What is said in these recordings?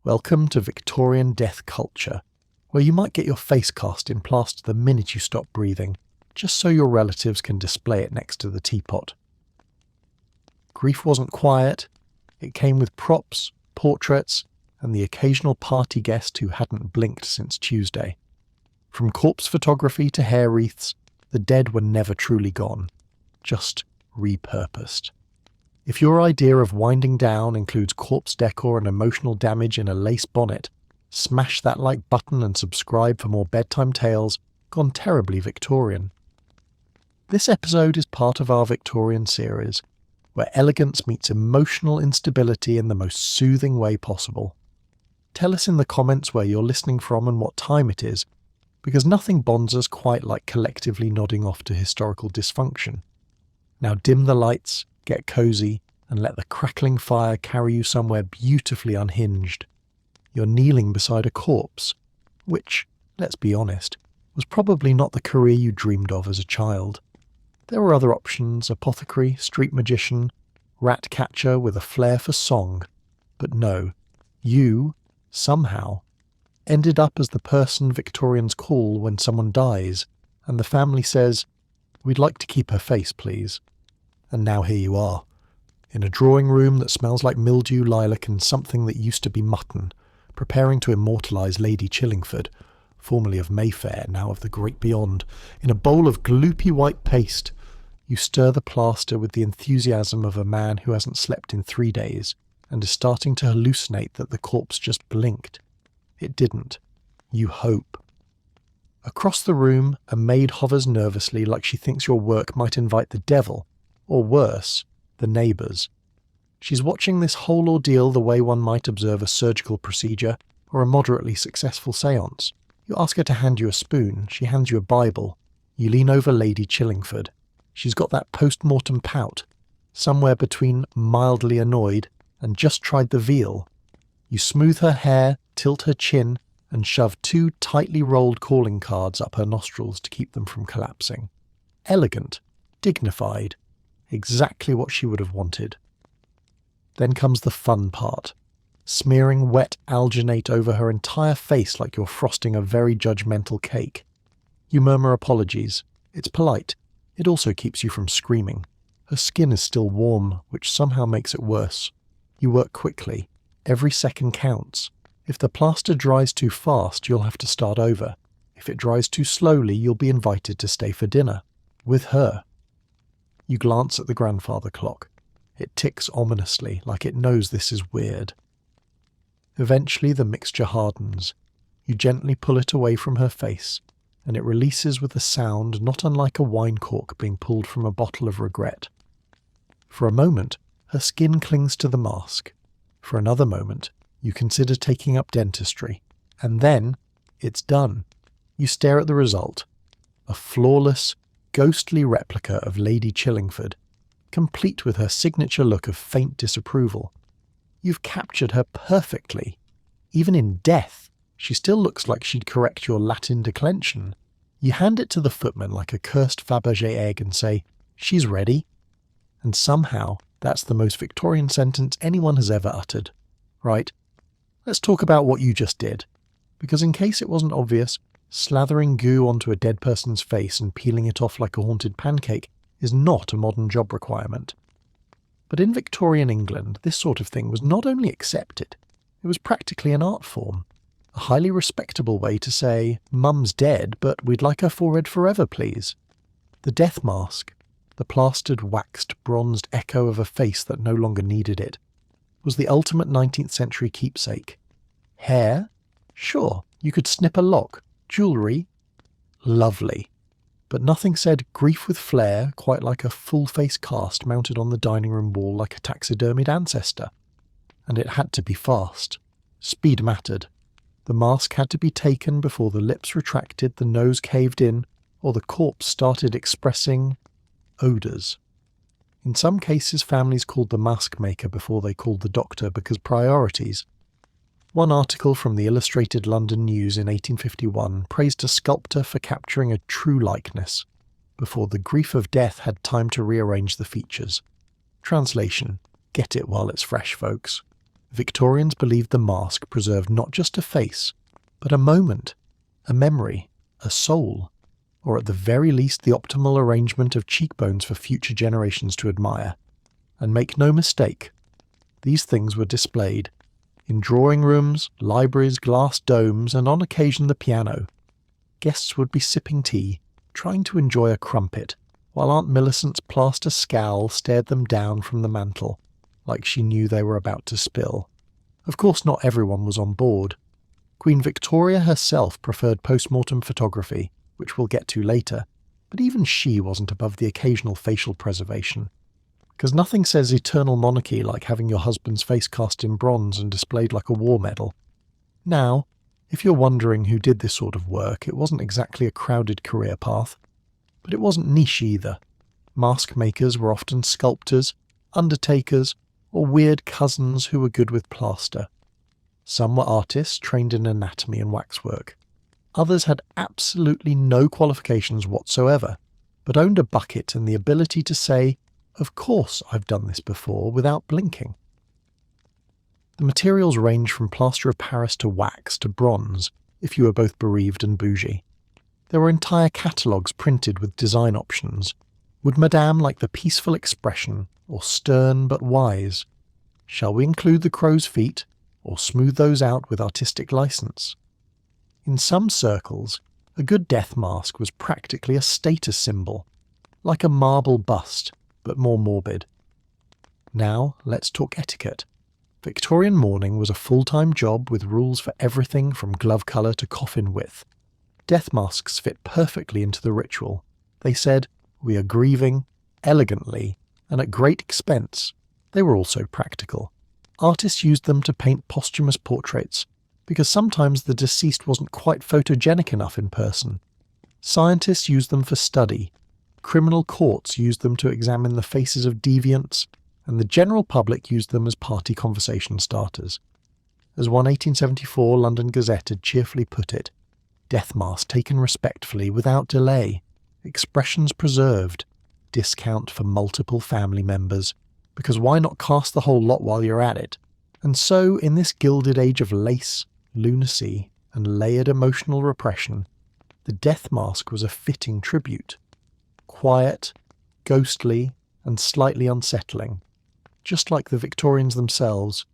Welcome to Victorian death culture, where you might get your face cast in plaster the minute you stop breathing, just so your relatives can display it next to the teapot. Grief wasn't quiet. It came with props, portraits, and the occasional party guest who hadn't blinked since Tuesday. From corpse photography to hair wreaths, the dead were never truly gone, just repurposed. If your idea of winding down includes corpse decor and emotional damage in a lace bonnet, smash that like button and subscribe for more bedtime tales gone terribly Victorian. This episode is part of our Victorian series, where elegance meets emotional instability in the most soothing way possible. Tell us in the comments where you're listening from and what time it is, because nothing bonds us quite like collectively nodding off to historical dysfunction. Now dim the lights, get cozy, and let the crackling fire carry you somewhere beautifully unhinged. You're kneeling beside a corpse, which, let's be honest, was probably not the career you dreamed of as a child. There were other options: apothecary, street magician, rat catcher with a flair for song. But no, you, somehow, ended up as the person Victorians call when someone dies, and the family says, "We'd like to keep her face, please." And now here you are, in a drawing room that smells like mildew, lilac and something that used to be mutton, preparing to immortalise Lady Chillingford, formerly of Mayfair, now of the great beyond. In a bowl of gloopy white paste, you stir the plaster with the enthusiasm of a man who hasn't slept in 3 days and is starting to hallucinate that the corpse just blinked. It didn't. You hope. Across the room, a maid hovers nervously like she thinks your work might invite the devil, or worse, the neighbours. She's watching this whole ordeal the way one might observe a surgical procedure or a moderately successful séance. You ask her to hand you a spoon, she hands you a Bible. You lean over Lady Chillingford. She's got that post-mortem pout, somewhere between mildly annoyed and just tried the veal. You smooth her hair, tilt her chin, and shove 2 tightly rolled calling cards up her nostrils to keep them from collapsing. Elegant, dignified, exactly what she would have wanted. Then comes the fun part, smearing wet alginate over her entire face like you're frosting a very judgmental cake. You murmur apologies. It's polite. It also keeps you from screaming. Her skin is still warm, which somehow makes it worse. You work quickly. Every second counts. If the plaster dries too fast, you'll have to start over. If it dries too slowly, you'll be invited to stay for dinner. With her. You glance at the grandfather clock. It ticks ominously, like it knows this is weird. Eventually the mixture hardens. You gently pull it away from her face, and it releases with a sound not unlike a wine cork being pulled from a bottle of regret. For a moment, her skin clings to the mask. For another moment, you consider taking up dentistry. And then, it's done. You stare at the result. A flawless, ghostly replica of Lady Chillingford, complete with her signature look of faint disapproval. You've captured her perfectly. Even in death, she still looks like she'd correct your Latin declension. You hand it to the footman like a cursed Fabergé egg and say, "She's ready." And somehow, that's the most Victorian sentence anyone has ever uttered. Right, let's talk about what you just did. Because in case it wasn't obvious, slathering goo onto a dead person's face and peeling it off like a haunted pancake is not a modern job requirement. But in Victorian England, this sort of thing was not only accepted, it was practically an art form. A highly respectable way to say, "Mum's dead, but we'd like her forehead forever, please." The death mask, the plastered, waxed, bronzed echo of a face that no longer needed it, was the ultimate 19th century keepsake. Hair? Sure, you could snip a lock. Jewellery? Lovely. But nothing said grief with flair quite like a full-face cast mounted on the dining room wall like a taxidermied ancestor. And it had to be fast. Speed mattered. The mask had to be taken before the lips retracted, the nose caved in, or the corpse started expressing odours. In some cases, families called the mask maker before they called the doctor because priorities. One article from the Illustrated London News in 1851 praised a sculptor for capturing a true likeness, before the grief of death had time to rearrange the features. Translation: get it while it's fresh, folks. Victorians believed the mask preserved not just a face, but a moment, a memory, a soul, or at the very least the optimal arrangement of cheekbones for future generations to admire. And make no mistake, these things were displayed in drawing rooms, libraries, glass domes, and on occasion the piano. Guests would be sipping tea, trying to enjoy a crumpet, while Aunt Millicent's plaster scowl stared them down from the mantel, like she knew they were about to spill. Of course not everyone was on board. Queen Victoria herself preferred post-mortem photography, which we'll get to later, but even she wasn't above the occasional facial preservation. Because nothing says eternal monarchy like having your husband's face cast in bronze and displayed like a war medal. Now, if you're wondering who did this sort of work, it wasn't exactly a crowded career path. But it wasn't niche either. Mask makers were often sculptors, undertakers, or weird cousins who were good with plaster. Some were artists trained in anatomy and waxwork. Others had absolutely no qualifications whatsoever, but owned a bucket and the ability to say, "Of course I've done this before," without blinking. The materials range from plaster of Paris to wax to bronze, if you were both bereaved and bougie. There were entire catalogues printed with design options. Would Madame like the peaceful expression, or stern but wise? Shall we include the crow's feet, or smooth those out with artistic license? In some circles, a good death mask was practically a status symbol, like a marble bust, but more morbid. Now, let's talk etiquette. Victorian mourning was a full-time job with rules for everything from glove colour to coffin width. Death masks fit perfectly into the ritual. They said, "We are grieving, elegantly, and at great expense." They were also practical. Artists used them to paint posthumous portraits, because sometimes the deceased wasn't quite photogenic enough in person. Scientists used them for study. Criminal courts used them to examine the faces of deviants, and the general public used them as party conversation starters. As one 1874 London Gazette had cheerfully put it, "Death mask taken respectfully, without delay. Expressions preserved. Discount for multiple family members. Because why not cast the whole lot while you're at it?" And so, in this gilded age of lace, lunacy, and layered emotional repression, the death mask was a fitting tribute. Quiet, ghostly, and slightly unsettling, just like the Victorians themselves.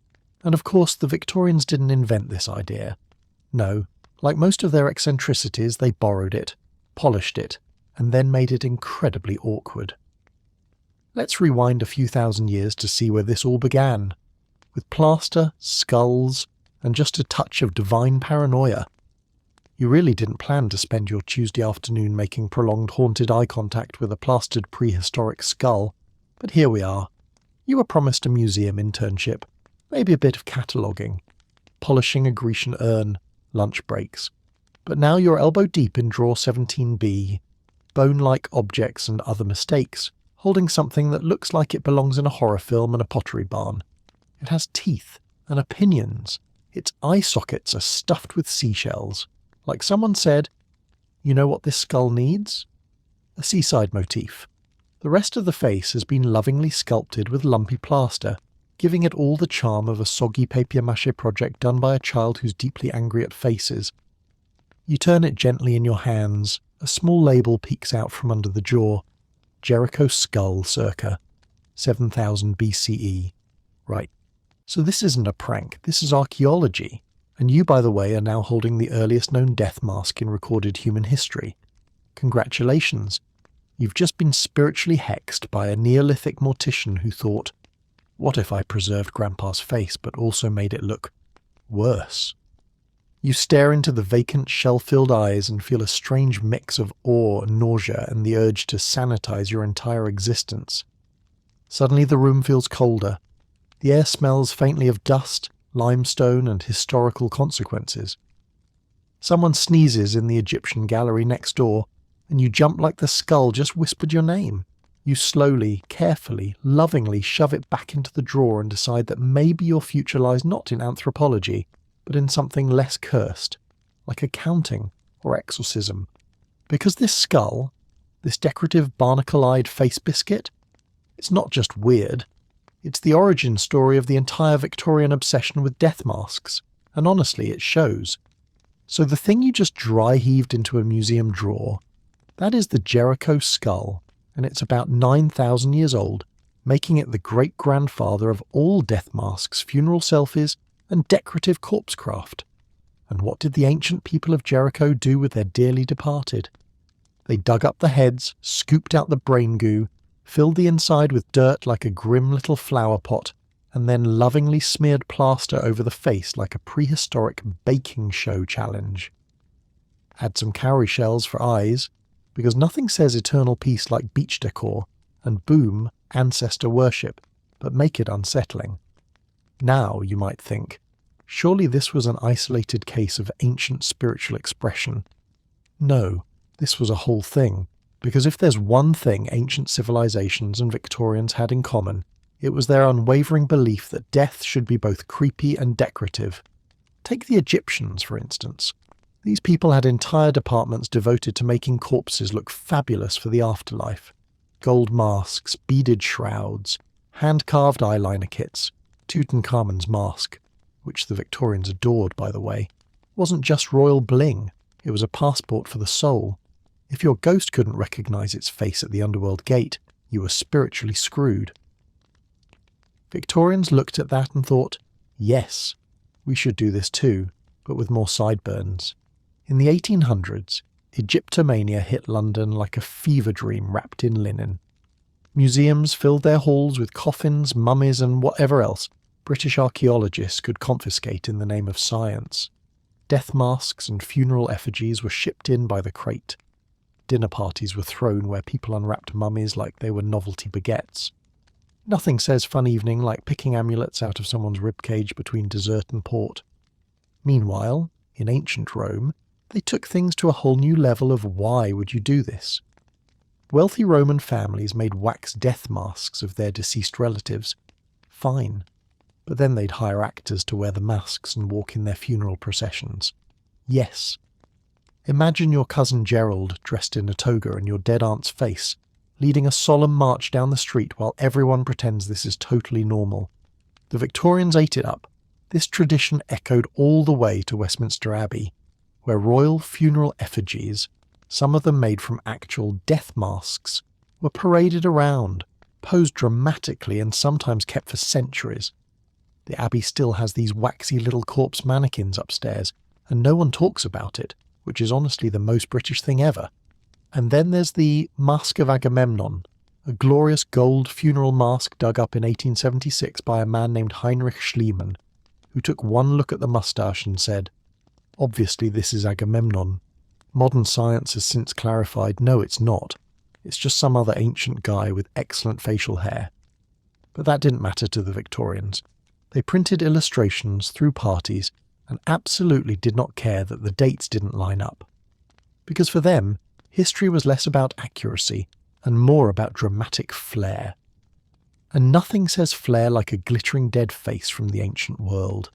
And of course, the Victorians didn't invent this idea. No, like most of their eccentricities, they borrowed it, polished it, and then made it incredibly awkward. Let's rewind a few thousand years to see where this all began, with plaster, skulls, and just a touch of divine paranoia. You really didn't plan to spend your Tuesday afternoon making prolonged haunted eye contact with a plastered prehistoric skull, but here we are. You were promised a museum internship, maybe a bit of cataloguing, polishing a Grecian urn, lunch breaks. But now you're elbow deep in drawer 17B, bone-like objects and other mistakes, holding something that looks like it belongs in a horror film and a pottery barn. It has teeth and opinions. Its eye sockets are stuffed with seashells. Like someone said, "You know what this skull needs? A seaside motif." The rest of the face has been lovingly sculpted with lumpy plaster, giving it all the charm of a soggy papier-mâché project done by a child who's deeply angry at faces. You turn it gently in your hands. A small label peeks out from under the jaw. Jericho skull circa 7000 BCE. Right. So this isn't a prank, this is archaeology. And you, by the way, are now holding the earliest known death mask in recorded human history. Congratulations. You've just been spiritually hexed by a Neolithic mortician who thought, what if I preserved Grandpa's face but also made it look worse? You stare into the vacant, shell-filled eyes and feel a strange mix of awe, nausea, and the urge to sanitize your entire existence. Suddenly the room feels colder. The air smells faintly of dust, limestone, and historical consequences. Someone sneezes in the Egyptian gallery next door, and you jump like the skull just whispered your name. You slowly, carefully, lovingly shove it back into the drawer and decide that maybe your future lies not in anthropology, but in something less cursed, like accounting or exorcism. Because this skull, this decorative barnacle-eyed face biscuit, it's not just weird, It's the origin story of the entire Victorian obsession with death masks, and honestly, it shows. So the thing you just dry heaved into a museum drawer, that is the Jericho skull, and it's about 9,000 years old, making it the great-grandfather of all death masks, funeral selfies, and decorative corpse craft. And what did the ancient people of Jericho do with their dearly departed? They dug up the heads, scooped out the brain goo, filled the inside with dirt like a grim little flower pot, and then lovingly smeared plaster over the face like a prehistoric baking show challenge. Add some cowrie shells for eyes, because nothing says eternal peace like beach decor, and boom, ancestor worship, but make it unsettling. Now, you might think, surely this was an isolated case of ancient spiritual expression. No, this was a whole thing, because if there's one thing ancient civilizations and Victorians had in common, it was their unwavering belief that death should be both creepy and decorative. Take the Egyptians, for instance. These people had entire departments devoted to making corpses look fabulous for the afterlife. Gold masks, beaded shrouds, hand-carved eyeliner kits. Tutankhamun's mask, which the Victorians adored, by the way, wasn't just royal bling, it was a passport for the soul. If your ghost couldn't recognise its face at the underworld gate, you were spiritually screwed. Victorians looked at that and thought, yes, we should do this too, but with more sideburns. In the 1800s, Egyptomania hit London like a fever dream wrapped in linen. Museums filled their halls with coffins, mummies and whatever else British archaeologists could confiscate in the name of science. Death masks and funeral effigies were shipped in by the crate. Dinner parties were thrown where people unwrapped mummies like they were novelty baguettes. Nothing says fun evening like picking amulets out of someone's ribcage between dessert and port. Meanwhile, in ancient Rome, they took things to a whole new level of why would you do this? Wealthy Roman families made wax death masks of their deceased relatives. Fine. But then they'd hire actors to wear the masks and walk in their funeral processions. Yes. Imagine your cousin Gerald dressed in a toga and your dead aunt's face, leading a solemn march down the street while everyone pretends this is totally normal. The Victorians ate it up. This tradition echoed all the way to Westminster Abbey, where royal funeral effigies, some of them made from actual death masks, were paraded around, posed dramatically and sometimes kept for centuries. The Abbey still has these waxy little corpse mannequins upstairs, and no one talks about it, which is honestly the most British thing ever. And then there's the Mask of Agamemnon, a glorious gold funeral mask dug up in 1876 by a man named Heinrich Schliemann, who took one look at the moustache and said, "Obviously this is Agamemnon. Modern science has since clarified, no, it's not. It's just some other ancient guy with excellent facial hair." But that didn't matter to the Victorians. They printed illustrations through parties and absolutely did not care that the dates didn't line up. Because for them, history was less about accuracy and more about dramatic flair. And nothing says flair like a glittering dead face from the ancient world.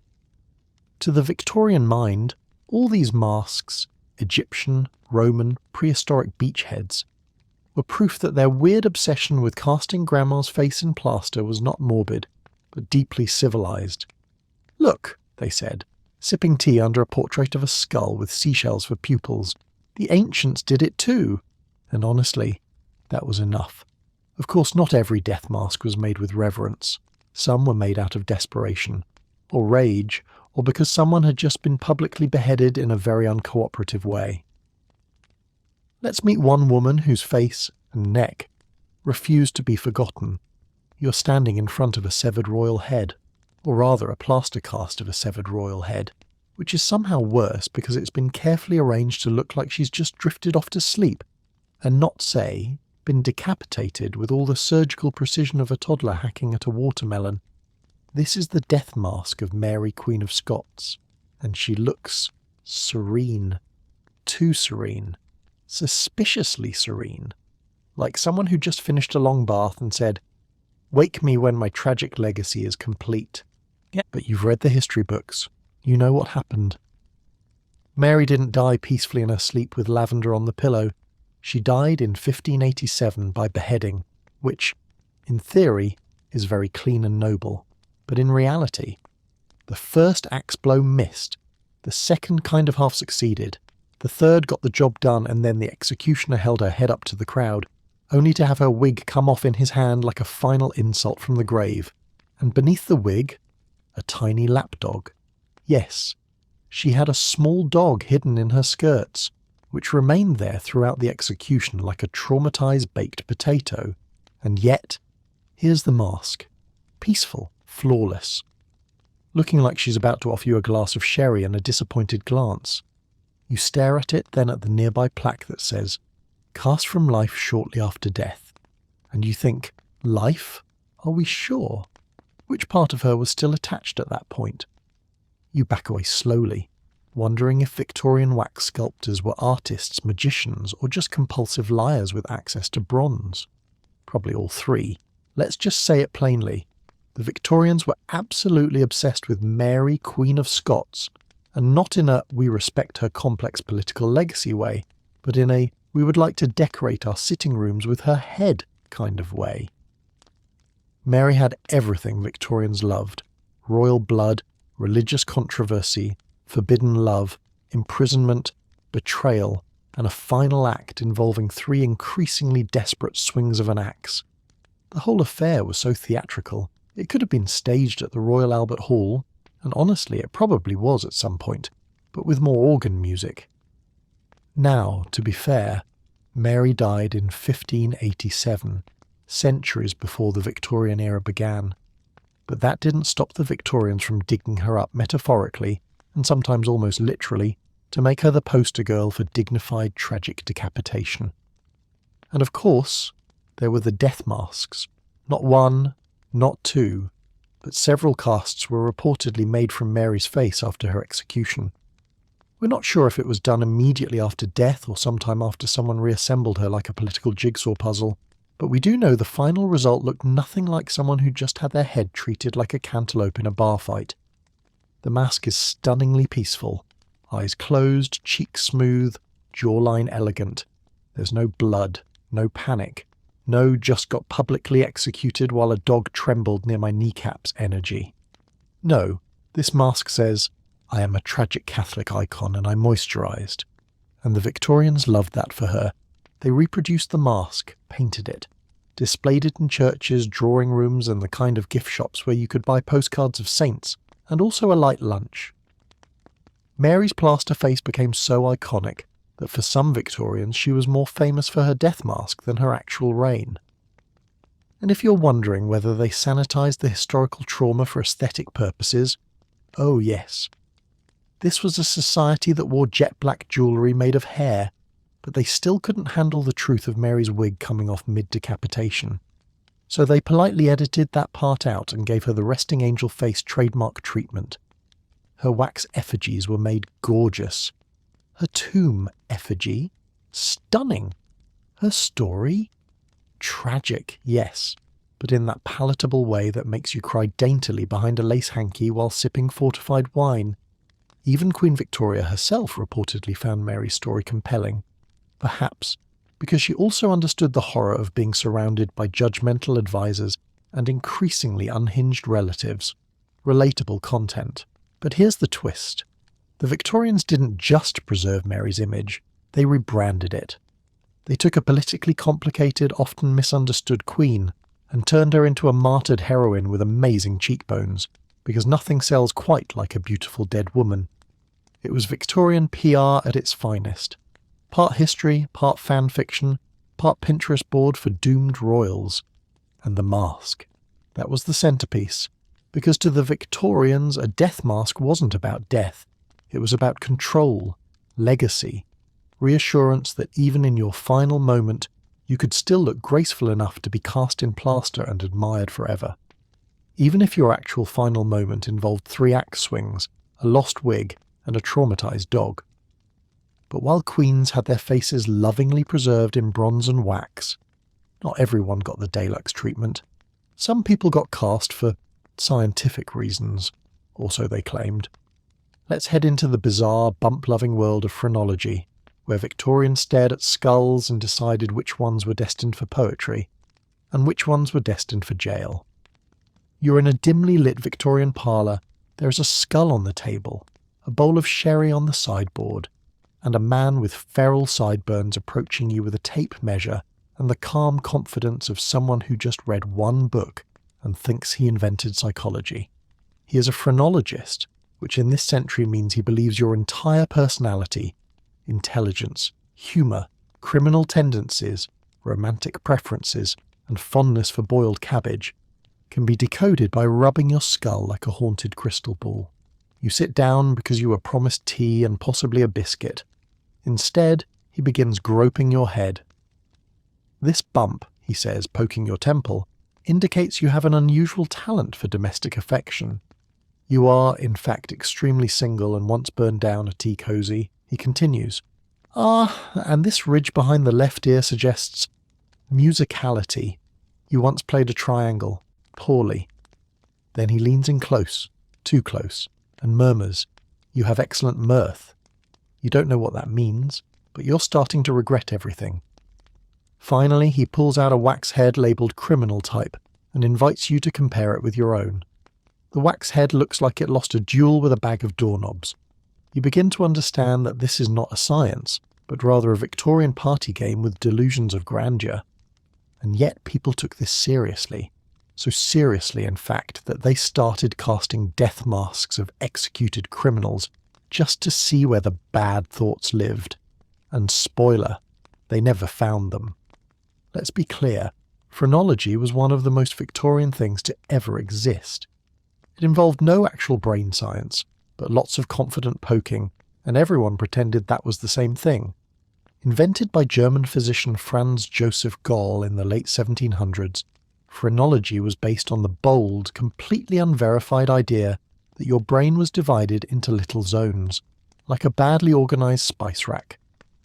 To the Victorian mind, all these masks, Egyptian, Roman, prehistoric beachheads, were proof that their weird obsession with casting grandma's face in plaster was not morbid, but deeply civilized. "Look," they said, sipping tea under a portrait of a skull with seashells for pupils, "the ancients did it too." And honestly, that was enough. Of course, not every death mask was made with reverence. Some were made out of desperation, or rage, or because someone had just been publicly beheaded in a very uncooperative way. Let's meet one woman whose face and neck refused to be forgotten. You're standing in front of a severed royal head, or rather a plaster cast of a severed royal head, which is somehow worse because it's been carefully arranged to look like she's just drifted off to sleep, and not, say, been decapitated with all the surgical precision of a toddler hacking at a watermelon. This is the death mask of Mary, Queen of Scots, and she looks serene. Too serene. Suspiciously serene. Like someone who just finished a long bath and said, "Wake me when my tragic legacy is complete." Yeah, but you've read the history books. You know what happened. Mary didn't die peacefully in her sleep with lavender on the pillow. She died in 1587 by beheading, which, in theory, is very clean and noble, but in reality, the first axe blow missed, the second kind of half succeeded, the third got the job done, and then the executioner held her head up to the crowd, only to have her wig come off in his hand like a final insult from the grave, and beneath the wig, a tiny lapdog. Yes, she had a small dog hidden in her skirts, which remained there throughout the execution like a traumatized baked potato. And yet, here's the mask. Peaceful, flawless. Looking like she's about to offer you a glass of sherry and a disappointed glance. You stare at it, then at the nearby plaque that says, "Cast from life shortly after death." And you think, life? Are we sure? Which part of her was still attached at that point? You back away slowly, wondering if Victorian wax sculptors were artists, magicians, or just compulsive liars with access to bronze. Probably all three. Let's just say it plainly. The Victorians were absolutely obsessed with Mary, Queen of Scots, and not in a "we respect her complex political legacy" way, but in a "we would like to decorate our sitting rooms with her head" kind of way. Mary had everything Victorians loved: royal blood, religious controversy, forbidden love, imprisonment, betrayal, and a final act involving 3 increasingly desperate swings of an axe. The whole affair was so theatrical, it could have been staged at the Royal Albert Hall, and honestly it probably was at some point, but with more organ music. Now, to be fair, Mary died in 1587, centuries before the Victorian era began. But that didn't stop the Victorians from digging her up metaphorically, and sometimes almost literally, to make her the poster girl for dignified tragic decapitation. And of course, there were the death masks. Not one, not two, but several casts were reportedly made from Mary's face after her execution. We're not sure if it was done immediately after death or sometime after someone reassembled her like a political jigsaw puzzle, but we do know the final result looked nothing like someone who just had their head treated like a cantaloupe in a bar fight. The mask is stunningly peaceful, eyes closed, cheeks smooth, jawline elegant. There's no blood, no panic, no "just got publicly executed while a dog trembled near my kneecaps" energy. No, this mask says, "I am a tragic Catholic icon and I moisturised." And the Victorians loved that for her. They reproduced the mask, painted it, displayed it in churches, drawing rooms, and the kind of gift shops where you could buy postcards of saints, and also a light lunch. Mary's plaster face became so iconic that for some Victorians she was more famous for her death mask than her actual reign. And if you're wondering whether they sanitised the historical trauma for aesthetic purposes, oh yes. This was a society that wore jet black jewellery made of hair, but they still couldn't handle the truth of Mary's wig coming off mid-decapitation. So they politely edited that part out and gave her the resting angel face trademark treatment. Her wax effigies were made gorgeous. Her tomb effigy? Stunning. Her story? Tragic, yes, but in that palatable way that makes you cry daintily behind a lace hanky while sipping fortified wine. Even Queen Victoria herself reportedly found Mary's story compelling. Perhaps because she also understood the horror of being surrounded by judgmental advisors and increasingly unhinged relatives. Relatable content. But here's the twist. The Victorians didn't just preserve Mary's image, they rebranded it. They took a politically complicated, often misunderstood queen and turned her into a martyred heroine with amazing cheekbones, because nothing sells quite like a beautiful dead woman. It was Victorian PR at its finest. Part history, part fan fiction, part Pinterest board for doomed royals. And the mask. That was the centrepiece, because to the Victorians a death mask wasn't about death. It was about control, legacy, reassurance that even in your final moment you could still look graceful enough to be cast in plaster and admired forever. Even if your actual final moment involved 3 axe swings, a lost wig, and a traumatised dog. But while queens had their faces lovingly preserved in bronze and wax, not everyone got the deluxe treatment. Some people got cast for scientific reasons, or so they claimed. Let's head into the bizarre, bump-loving world of phrenology, where Victorians stared at skulls and decided which ones were destined for poetry, and which ones were destined for jail. You're in a dimly lit Victorian parlour. There is a skull on the table, a bowl of sherry on the sideboard, and a man with feral sideburns approaching you with a tape measure and the calm confidence of someone who just read one book and thinks he invented psychology. He is a phrenologist, which in this century means he believes your entire personality, intelligence, humour, criminal tendencies, romantic preferences, and fondness for boiled cabbage can be decoded by rubbing your skull like a haunted crystal ball. You sit down because you were promised tea and possibly a biscuit. Instead, he begins groping your head. "This bump," he says, poking your temple, "indicates you have an unusual talent for domestic affection. You are, in fact, extremely single and once burned down a tea cosy." He continues, and this ridge behind the left ear suggests musicality. You once played a triangle, poorly." Then he leans in close, too close, and murmurs, "You have excellent mirth." You don't know what that means, but you're starting to regret everything. Finally, he pulls out a wax head labelled criminal type and invites you to compare it with your own. The wax head looks like it lost a duel with a bag of doorknobs. You begin to understand that this is not a science, but rather a Victorian party game with delusions of grandeur. And yet people took this seriously. So seriously, in fact, that they started casting death masks of executed criminals just to see where the bad thoughts lived. And spoiler, they never found them. Let's be clear, phrenology was one of the most Victorian things to ever exist. It involved no actual brain science, but lots of confident poking, and everyone pretended that was the same thing. Invented by German physician Franz Joseph Gall in the late 1700s, phrenology was based on the bold, completely unverified idea that your brain was divided into little zones, like a badly organised spice rack.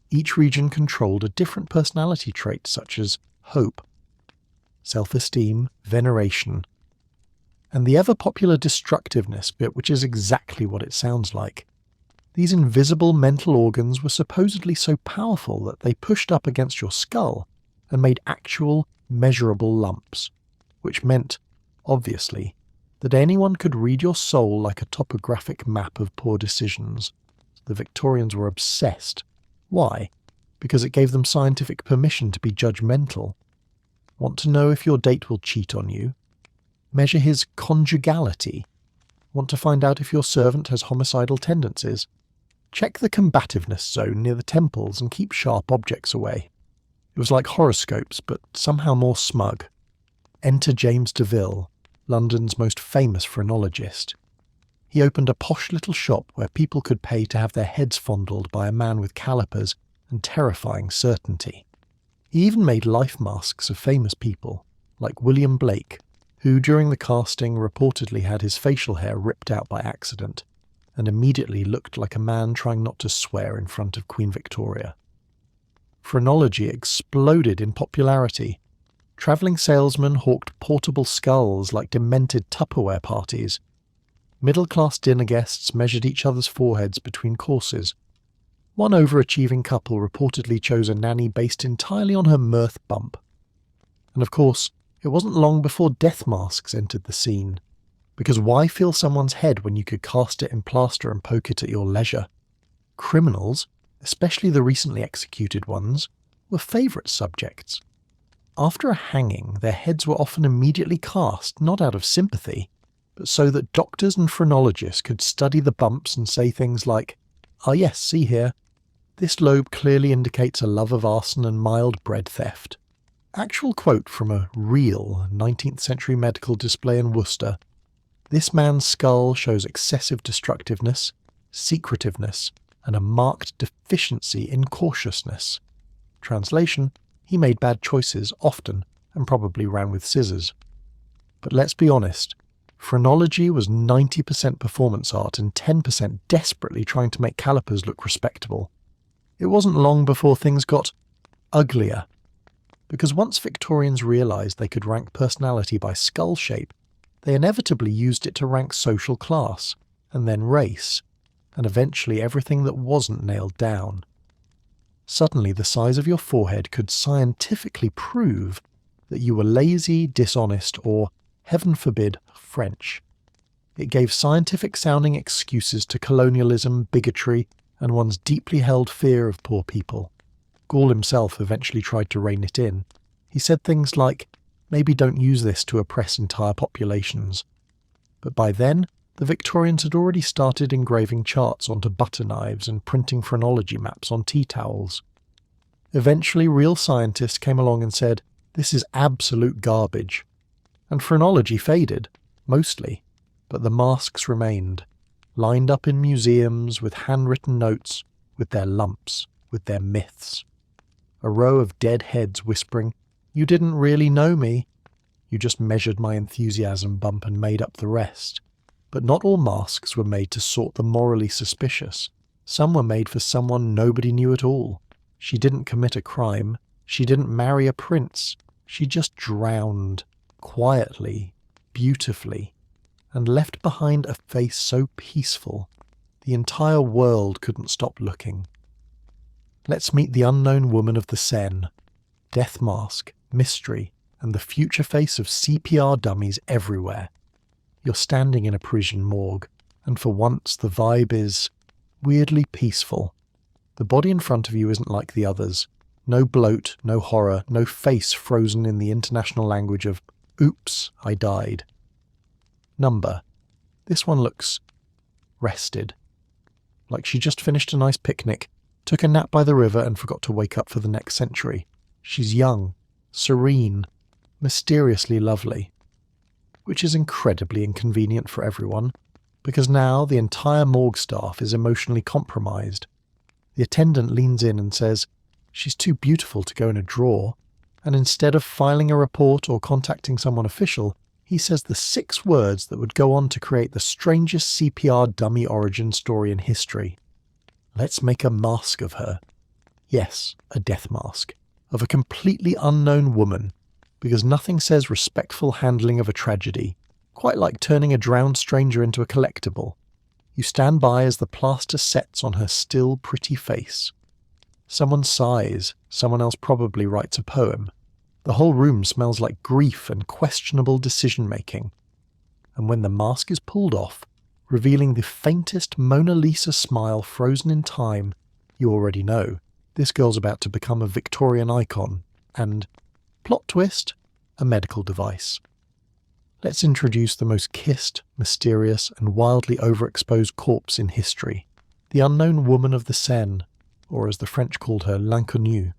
Each region controlled a different personality trait such as hope, self-esteem, veneration, and the ever-popular destructiveness bit, which is exactly what it sounds like. These invisible mental organs were supposedly so powerful that they pushed up against your skull and made actual, measurable lumps, which meant, obviously, that anyone could read your soul like a topographic map of poor decisions. The Victorians were obsessed. Why? Because it gave them scientific permission to be judgmental. Want to know if your date will cheat on you? Measure his conjugality. Want to find out if your servant has homicidal tendencies? Check the combativeness zone near the temples and keep sharp objects away. It was like horoscopes, but somehow more smug. Enter James Deville, London's most famous phrenologist. He opened a posh little shop where people could pay to have their heads fondled by a man with calipers and terrifying certainty. He even made life masks of famous people, like William Blake, who during the casting reportedly had his facial hair ripped out by accident, and immediately looked like a man trying not to swear in front of Queen Victoria. Phrenology exploded in popularity. Travelling salesmen hawked portable skulls like demented Tupperware parties. Middle-class dinner guests measured each other's foreheads between courses. One overachieving couple reportedly chose a nanny based entirely on her mirth bump. And of course, it wasn't long before death masks entered the scene. Because why feel someone's head when you could cast it in plaster and poke it at your leisure? Criminals, especially the recently executed ones, were favourite subjects. After a hanging, their heads were often immediately cast, not out of sympathy, but so that doctors and phrenologists could study the bumps and say things like, "Ah yes, see here. This lobe clearly indicates a love of arson and mild bread theft." Actual quote from a real 19th century medical display in Worcester. "This man's skull shows excessive destructiveness, secretiveness, and a marked deficiency in cautiousness." Translation: he made bad choices often and probably ran with scissors. But let's be honest, phrenology was 90% performance art and 10% desperately trying to make calipers look respectable. It wasn't long before things got uglier. Because once Victorians realised they could rank personality by skull shape, they inevitably used it to rank social class, and then race, and eventually everything that wasn't nailed down. Suddenly the size of your forehead could scientifically prove that you were lazy, dishonest, or heaven forbid, French. It gave scientific-sounding excuses to colonialism, bigotry, and one's deeply held fear of poor people. Gaul himself eventually tried to rein it in. He said things like, maybe don't use this to oppress entire populations. But by then, the Victorians had already started engraving charts onto butter knives and printing phrenology maps on tea towels. Eventually, real scientists came along and said, this is absolute garbage. And phrenology faded, mostly, but the masks remained, lined up in museums with handwritten notes, with their lumps, with their myths. A row of dead heads whispering, you didn't really know me. You just measured my enthusiasm bump and made up the rest. But not all masks were made to sort the morally suspicious. Some were made for someone nobody knew at all. She didn't commit a crime. She didn't marry a prince. She just drowned, quietly, beautifully, and left behind a face so peaceful, the entire world couldn't stop looking. Let's meet the unknown woman of the Seine. Death mask, mystery, and the future face of CPR dummies everywhere. You're standing in a Parisian morgue, and for once the vibe is weirdly peaceful. The body in front of you isn't like the others. No bloat, no horror, no face frozen in the international language of, oops, I died. Number. This one looks rested. Like she just finished a nice picnic, took a nap by the river and forgot to wake up for the next century. She's young, serene, mysteriously lovely. Which is incredibly inconvenient for everyone, because now the entire morgue staff is emotionally compromised. The attendant leans in and says, she's too beautiful to go in a drawer, and instead of filing a report or contacting someone official, he says the 6 words that would go on to create the strangest CPR dummy origin story in history. Let's make a mask of her. Yes, a death mask. Of a completely unknown woman, because nothing says respectful handling of a tragedy, quite like turning a drowned stranger into a collectible. You stand by as the plaster sets on her still pretty face. Someone sighs, someone else probably writes a poem. The whole room smells like grief and questionable decision-making. And when the mask is pulled off, revealing the faintest Mona Lisa smile frozen in time, you already know this girl's about to become a Victorian icon, and, plot twist, a medical device. Let's introduce the most kissed, mysterious, and wildly overexposed corpse in history, the unknown woman of the Seine, or as the French called her, l'inconnue,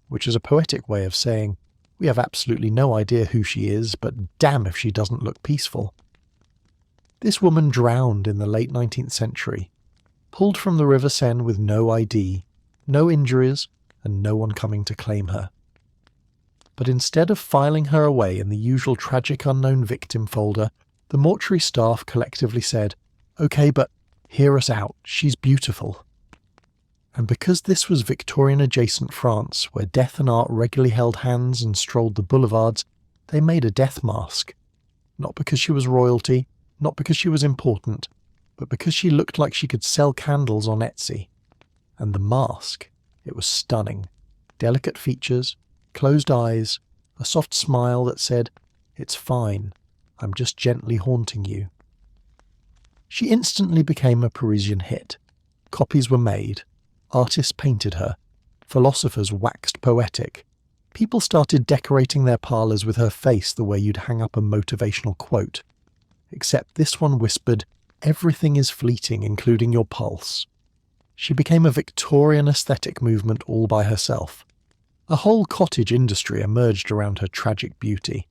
which is a poetic way of saying, we have absolutely no idea who she is, but damn if she doesn't look peaceful. This woman drowned in the late 19th century, pulled from the River Seine with no ID, no injuries, and no one coming to claim her. But instead of filing her away in the usual tragic unknown victim folder, the mortuary staff collectively said, okay, but hear us out, she's beautiful. And because this was Victorian-adjacent France, where death and art regularly held hands and strolled the boulevards, they made a death mask. Not because she was royalty, not because she was important, but because she looked like she could sell candles on Etsy. And the mask, it was stunning. Delicate features, closed eyes, a soft smile that said, it's fine, I'm just gently haunting you. She instantly became a Parisian hit. Copies were made. Artists painted her. Philosophers waxed poetic. People started decorating their parlours with her face the way you'd hang up a motivational quote. Except this one whispered, everything is fleeting, including your pulse. She became a Victorian aesthetic movement all by herself. A whole cottage industry emerged around her tragic beauty.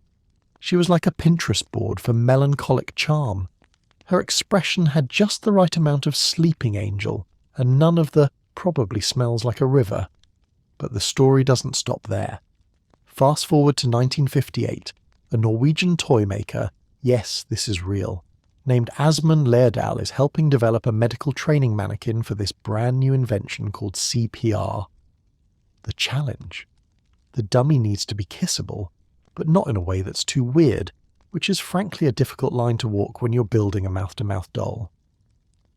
She was like a Pinterest board for melancholic charm. Her expression had just the right amount of sleeping angel, and none of the probably smells like a river. But the story doesn't stop there. Fast forward to 1958, a Norwegian toy maker, yes, this is real, named Asmund Lærdal is helping develop a medical training mannequin for this brand new invention called CPR. The challenge. The dummy needs to be kissable, but not in a way that's too weird, which is frankly a difficult line to walk when you're building a mouth-to-mouth doll.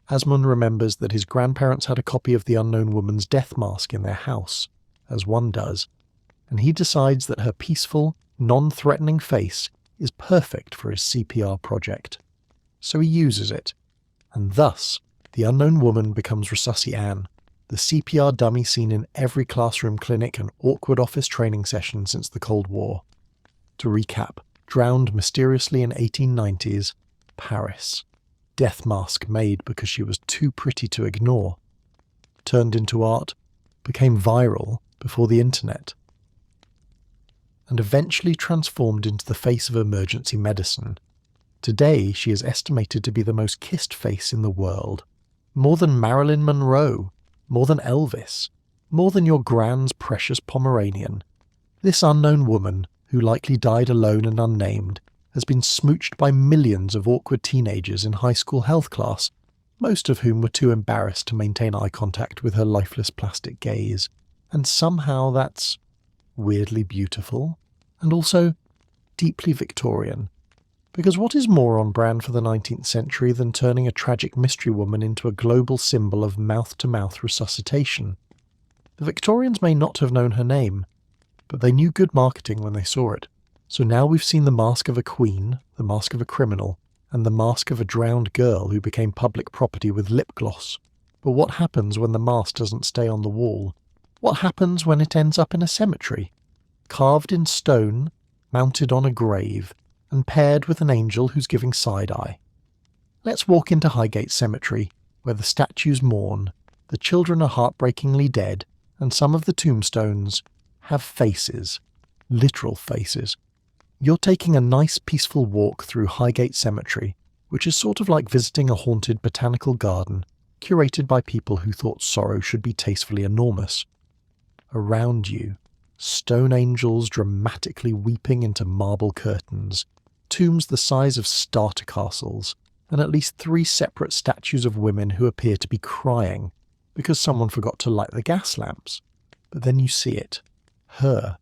Asmund remembers that his grandparents had a copy of the unknown woman's death mask in their house, as one does, and he decides that her peaceful, non-threatening face is perfect for his CPR project. So he uses it, and thus the unknown woman becomes Resusci Anne, the CPR dummy seen in every classroom clinic and awkward office training session since the Cold War. To recap, drowned mysteriously in 1890s, Paris. Death mask made because she was too pretty to ignore. Turned into art, became viral before the internet. And eventually transformed into the face of emergency medicine. Today she is estimated to be the most kissed face in the world. More than Marilyn Monroe, more than Elvis, more than your Gran's precious Pomeranian. This unknown woman, who likely died alone and unnamed, has been smooched by millions of awkward teenagers in high school health class, most of whom were too embarrassed to maintain eye contact with her lifeless plastic gaze. And somehow that's weirdly beautiful, and also deeply Victorian. Because what is more on brand for the 19th century than turning a tragic mystery woman into a global symbol of mouth-to-mouth resuscitation? The Victorians may not have known her name, but they knew good marketing when they saw it. So now we've seen the mask of a queen, the mask of a criminal, and the mask of a drowned girl who became public property with lip gloss. But what happens when the mask doesn't stay on the wall? What happens when it ends up in a cemetery? Carved in stone, mounted on a grave, and paired with an angel who's giving side-eye. Let's walk into Highgate Cemetery, where the statues mourn, the children are heartbreakingly dead, and some of the tombstones have faces. Literal faces. You're taking a nice peaceful walk through Highgate Cemetery, which is sort of like visiting a haunted botanical garden, curated by people who thought sorrow should be tastefully enormous. Around you, stone angels dramatically weeping into marble curtains, tombs the size of starter castles, and at least 3 separate statues of women who appear to be crying because someone forgot to light the gas lamps. But then you see it. Her.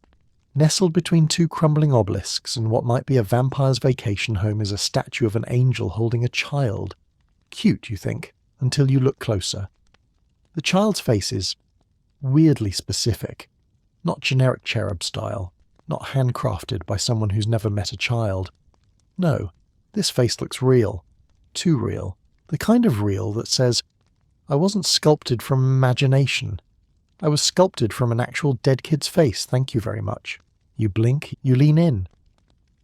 Nestled between 2 crumbling obelisks and what might be a vampire's vacation home is a statue of an angel holding a child. Cute, you think, until you look closer. The child's face is weirdly specific. Not generic cherub style, not handcrafted by someone who's never met a child. No, this face looks real. Too real. The kind of real that says, I wasn't sculpted from imagination. I was sculpted from an actual dead kid's face, thank you very much. You blink, you lean in.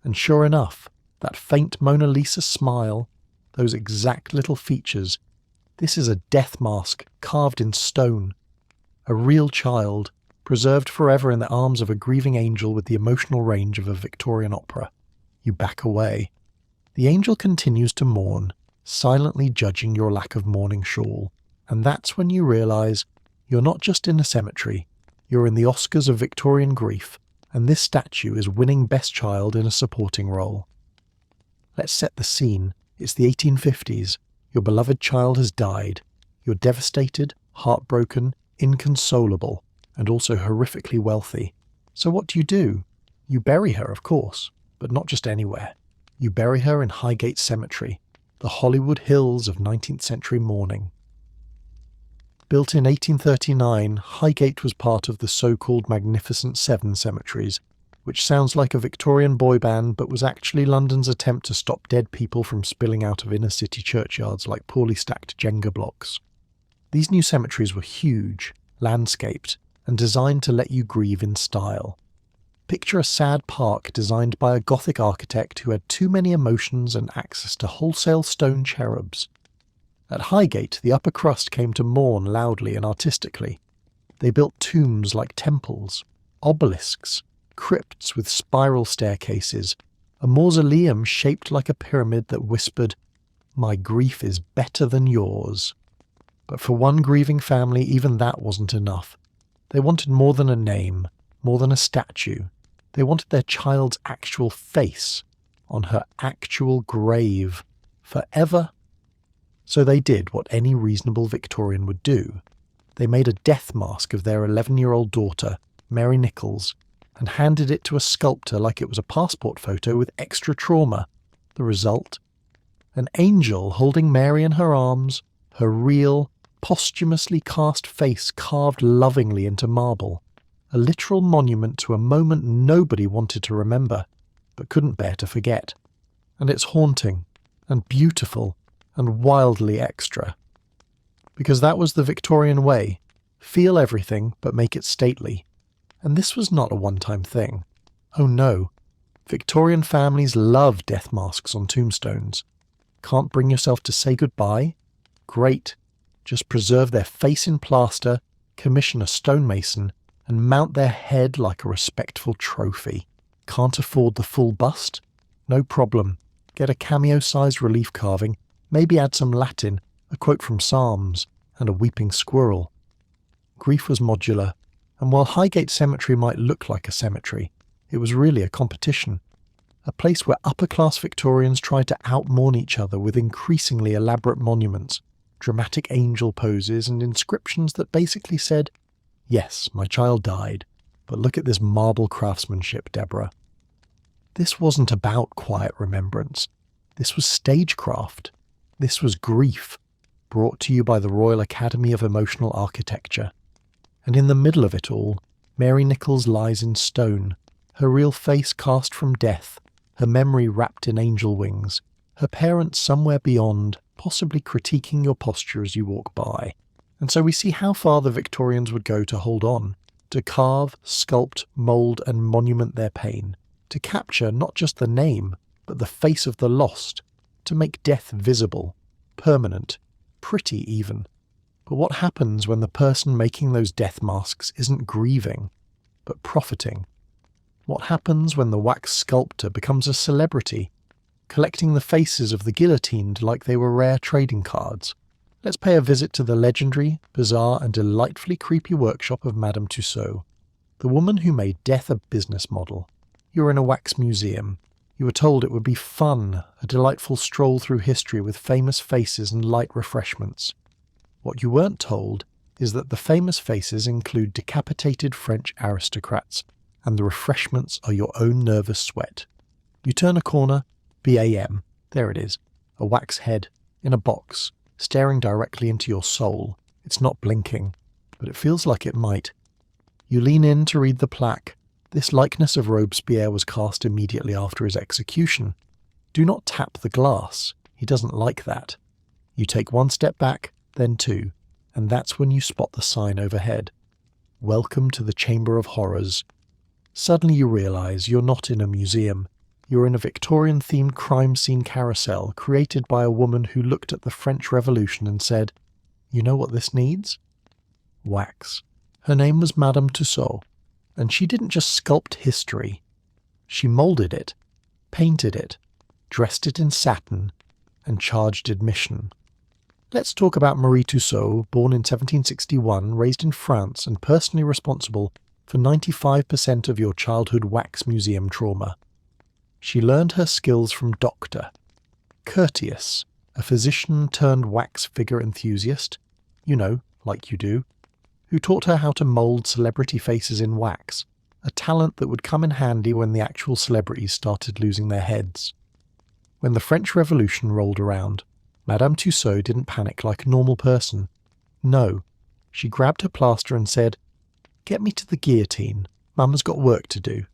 And sure enough, that faint Mona Lisa smile, those exact little features, this is a death mask carved in stone. A real child, preserved forever in the arms of a grieving angel with the emotional range of a Victorian opera. You back away. The angel continues to mourn, silently judging your lack of mourning shawl, and that's when you realise you're not just in a cemetery, you're in the Oscars of Victorian grief, and this statue is winning Best Child in a supporting role. Let's set the scene. It's the 1850s. Your beloved child has died. You're devastated, heartbroken, inconsolable, and also horrifically wealthy. So what do? You bury her, of course, but not just anywhere. You bury her in Highgate Cemetery, the Hollywood Hills of 19th century mourning. Built in 1839, Highgate was part of the so-called Magnificent Seven cemeteries, which sounds like a Victorian boy band but was actually London's attempt to stop dead people from spilling out of inner-city churchyards like poorly stacked Jenga blocks. These new cemeteries were huge, landscaped, and designed to let you grieve in style. Picture a sad park designed by a Gothic architect who had too many emotions and access to wholesale stone cherubs. At Highgate, the upper crust came to mourn loudly and artistically. They built tombs like temples, obelisks, crypts with spiral staircases, a mausoleum shaped like a pyramid that whispered, "My grief is better than yours." But for one grieving family, even that wasn't enough. They wanted more than a name, more than a statue. They wanted their child's actual face on her actual grave, forever. So they did what any reasonable Victorian would do. They made a death mask of their 11-year-old daughter, Mary Nichols, and handed it to a sculptor like it was a passport photo with extra trauma. The result? An angel holding Mary in her arms, her real, posthumously cast face carved lovingly into marble. A literal monument to a moment nobody wanted to remember, but couldn't bear to forget. And it's haunting, and beautiful, and wildly extra. Because that was the Victorian way. Feel everything, but make it stately. And this was not a one-time thing. Oh no. Victorian families love death masks on tombstones. Can't bring yourself to say goodbye? Great. Just preserve their face in plaster, commission a stonemason, and mount their head like a respectful trophy. Can't afford the full bust? No problem. Get a cameo-sized relief carving, maybe add some Latin, a quote from Psalms, and a weeping squirrel. Grief was modular, and while Highgate Cemetery might look like a cemetery, it was really a competition. A place where upper-class Victorians tried to outmourn each other with increasingly elaborate monuments, dramatic angel poses, and inscriptions that basically said, "Yes, my child died, but look at this marble craftsmanship, Deborah." This wasn't about quiet remembrance. This was stagecraft. This was grief, brought to you by the Royal Academy of Emotional Architecture. And in the middle of it all, Mary Nichols lies in stone, her real face cast from death, her memory wrapped in angel wings, her parents somewhere beyond, possibly critiquing your posture as you walk by. And so we see how far the Victorians would go to hold on, to carve, sculpt, mould and monument their pain, to capture not just the name, but the face of the lost, to make death visible, permanent, pretty even. But what happens when the person making those death masks isn't grieving, but profiting? What happens when the wax sculptor becomes a celebrity, collecting the faces of the guillotined like they were rare trading cards? Let's pay a visit to the legendary, bizarre and delightfully creepy workshop of Madame Tussaud, the woman who made death a business model. You were in a wax museum. You were told it would be fun, a delightful stroll through history with famous faces and light refreshments. What you weren't told is that the famous faces include decapitated French aristocrats, and the refreshments are your own nervous sweat. You turn a corner, BAM, there it is, a wax head, in a box, staring directly into your soul. It's not blinking, but it feels like it might. You lean in to read the plaque. This likeness of Robespierre was cast immediately after his execution. Do not tap the glass. He doesn't like that. You take one step back, then two, and that's when you spot the sign overhead. Welcome to the Chamber of Horrors. Suddenly you realise you're not in a museum. You're in a Victorian-themed crime scene carousel created by a woman who looked at the French Revolution and said, "You know what this needs? Wax." Her name was Madame Tussaud, and she didn't just sculpt history. She moulded it, painted it, dressed it in satin, and charged admission. Let's talk about Marie Tussaud, born in 1761, raised in France, and personally responsible for 95% of your childhood wax museum trauma. She learned her skills from Dr. Curtius, a physician-turned-wax figure enthusiast, you know, like you do, who taught her how to mould celebrity faces in wax, a talent that would come in handy when the actual celebrities started losing their heads. When the French Revolution rolled around, Madame Tussaud didn't panic like a normal person. No, she grabbed her plaster and said, "Get me to the guillotine, Mama's got work to do."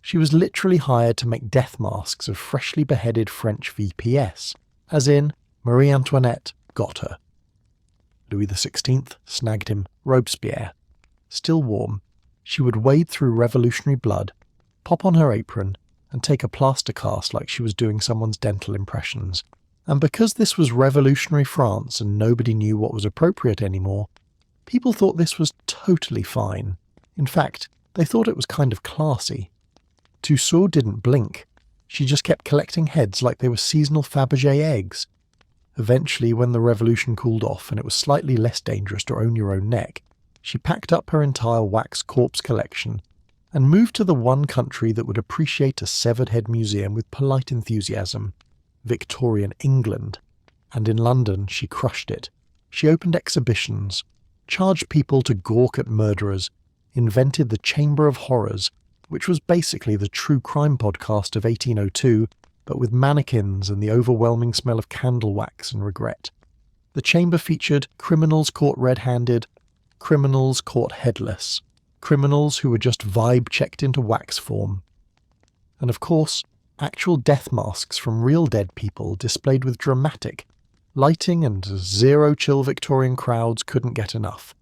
She was literally hired to make death masks of freshly beheaded French VPS, as in, Marie Antoinette got her. Louis XVI snagged him, Robespierre. Still warm, she would wade through revolutionary blood, pop on her apron, and take a plaster cast like she was doing someone's dental impressions. And because this was revolutionary France and nobody knew what was appropriate anymore, people thought this was totally fine. In fact, they thought it was kind of classy. Tussaud didn't blink. She just kept collecting heads like they were seasonal Fabergé eggs. Eventually, when the revolution cooled off and it was slightly less dangerous to own your own neck, she packed up her entire wax corpse collection and moved to the one country that would appreciate a severed head museum with polite enthusiasm, Victorian England. And in London, she crushed it. She opened exhibitions, charged people to gawk at murderers, invented the Chamber of Horrors, which was basically the true crime podcast of 1802, but with mannequins and the overwhelming smell of candle wax and regret. The chamber featured criminals caught red-handed, criminals caught headless, criminals who were just vibe-checked into wax form. And of course, actual death masks from real dead people displayed with dramatic lighting, and zero-chill Victorian crowds couldn't get enough.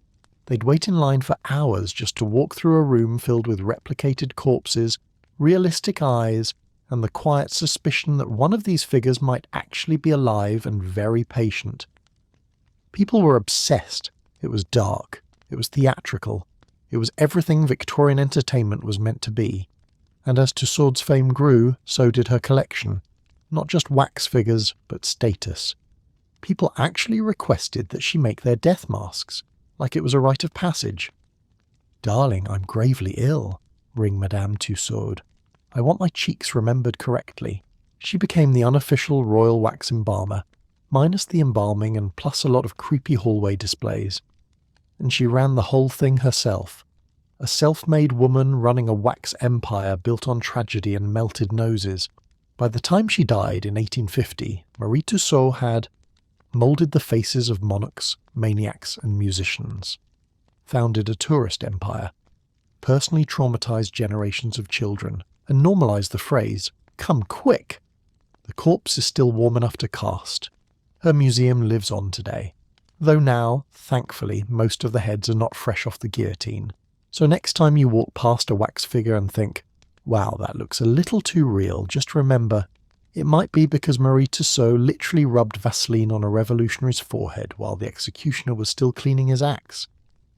They'd wait in line for hours just to walk through a room filled with replicated corpses, realistic eyes, and the quiet suspicion that one of these figures might actually be alive and very patient. People were obsessed. It was dark. It was theatrical. It was everything Victorian entertainment was meant to be. And as Tussaud's fame grew, so did her collection. Not just wax figures, but status. People actually requested that she make their death masks, like it was a rite of passage. "Darling, I'm gravely ill," rang Madame Tussaud. "I want my cheeks remembered correctly." She became the unofficial royal wax embalmer, minus the embalming and plus a lot of creepy hallway displays. And she ran the whole thing herself. A self-made woman running a wax empire built on tragedy and melted noses. By the time she died in 1850, Marie Tussaud had moulded the faces of monarchs, maniacs and musicians, founded a tourist empire, personally traumatized generations of children, and normalized the phrase, "Come quick!" The corpse is still warm enough to cast. Her museum lives on today, though now, thankfully, most of the heads are not fresh off the guillotine. So next time you walk past a wax figure and think, "Wow, that looks a little too real," just remember, it might be because Marie Tussaud literally rubbed Vaseline on a revolutionary's forehead while the executioner was still cleaning his axe,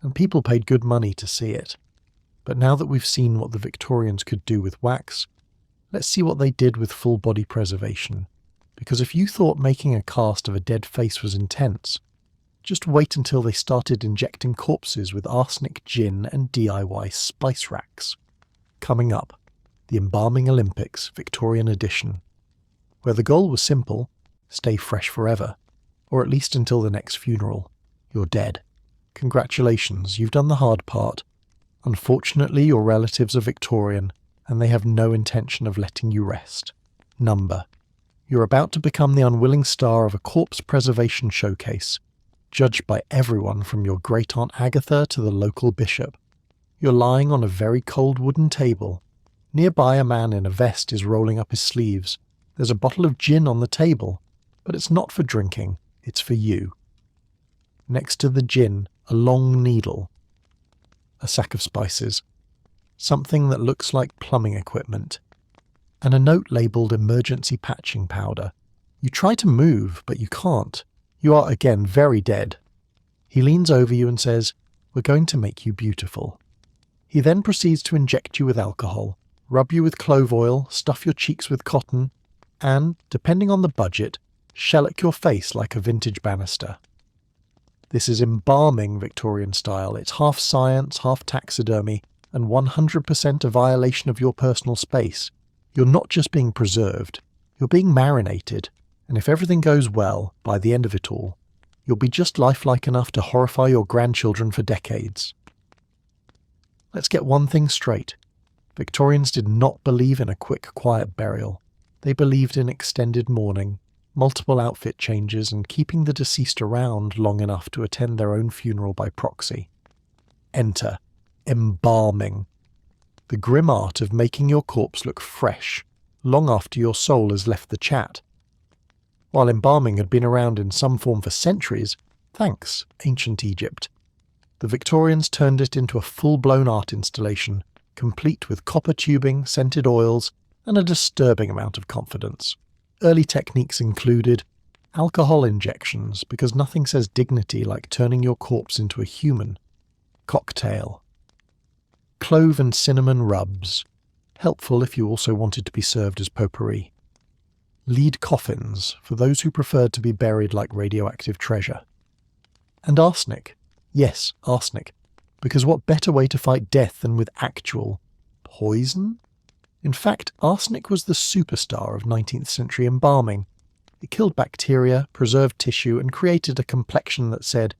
and people paid good money to see it. But now that we've seen what the Victorians could do with wax, let's see what they did with full body preservation. Because if you thought making a cast of a dead face was intense, just wait until they started injecting corpses with arsenic, gin and DIY spice racks. Coming up, the Embalming Olympics, Victorian edition, where the goal was simple: stay fresh forever, or at least until the next funeral. You're dead. Congratulations, you've done the hard part. Unfortunately, your relatives are Victorian, and they have no intention of letting you rest. Number. You're about to become the unwilling star of a corpse preservation showcase, judged by everyone from your great-aunt Agatha to the local bishop. You're lying on a very cold wooden table. Nearby, a man in a vest is rolling up his sleeves. There's a bottle of gin on the table, but it's not for drinking, it's for you. Next to the gin, a long needle, a sack of spices, something that looks like plumbing equipment, and a note labelled emergency patching powder. You try to move, but you can't. You are again very dead. He leans over you and says, "We're going to make you beautiful." He then proceeds to inject you with alcohol, rub you with clove oil, stuff your cheeks with cotton, and, depending on the budget, shellac your face like a vintage banister. This is embalming Victorian style. It's half science, half taxidermy, and 100% a violation of your personal space. You're not just being preserved, you're being marinated, and if everything goes well, by the end of it all, you'll be just lifelike enough to horrify your grandchildren for decades. Let's get one thing straight. Victorians did not believe in a quick, quiet burial. They believed in extended mourning, multiple outfit changes, and keeping the deceased around long enough to attend their own funeral by proxy. Enter embalming. The grim art of making your corpse look fresh, long after your soul has left the chat. While embalming had been around in some form for centuries, thanks, ancient Egypt, the Victorians turned it into a full-blown art installation, complete with copper tubing, scented oils, and a disturbing amount of confidence. Early techniques included alcohol injections, because nothing says dignity like turning your corpse into a human. Cocktail. Clove and cinnamon rubs, helpful if you also wanted to be served as potpourri. Lead coffins, for those who preferred to be buried like radioactive treasure. And arsenic. Yes, arsenic. Because what better way to fight death than with actual poison? In fact, arsenic was the superstar of 19th century embalming. It killed bacteria, preserved tissue, and created a complexion that said,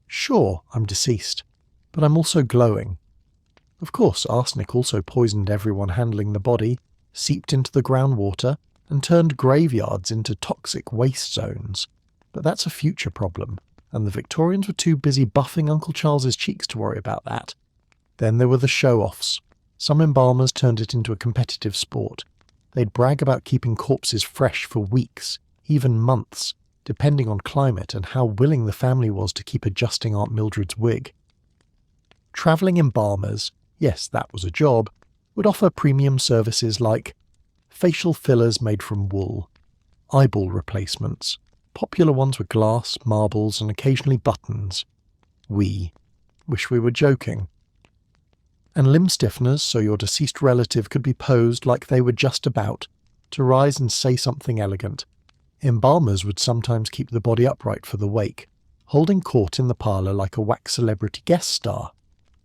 "Sure, I'm deceased, but I'm also glowing." Of course, arsenic also poisoned everyone handling the body, seeped into the groundwater, and turned graveyards into toxic waste zones. But that's a future problem, and the Victorians were too busy buffing Uncle Charles's cheeks to worry about that. Then there were the show-offs. Some embalmers turned it into a competitive sport. They'd brag about keeping corpses fresh for weeks, even months, depending on climate and how willing the family was to keep adjusting Aunt Mildred's wig. Travelling embalmers, yes, that was a job, would offer premium services like facial fillers made from wool, eyeball replacements. Popular ones were glass, marbles, and occasionally buttons. We wish we were joking. And limb stiffeners so your deceased relative could be posed like they were just about to rise and say something elegant. Embalmers would sometimes keep the body upright for the wake, holding court in the parlour like a wax celebrity guest star.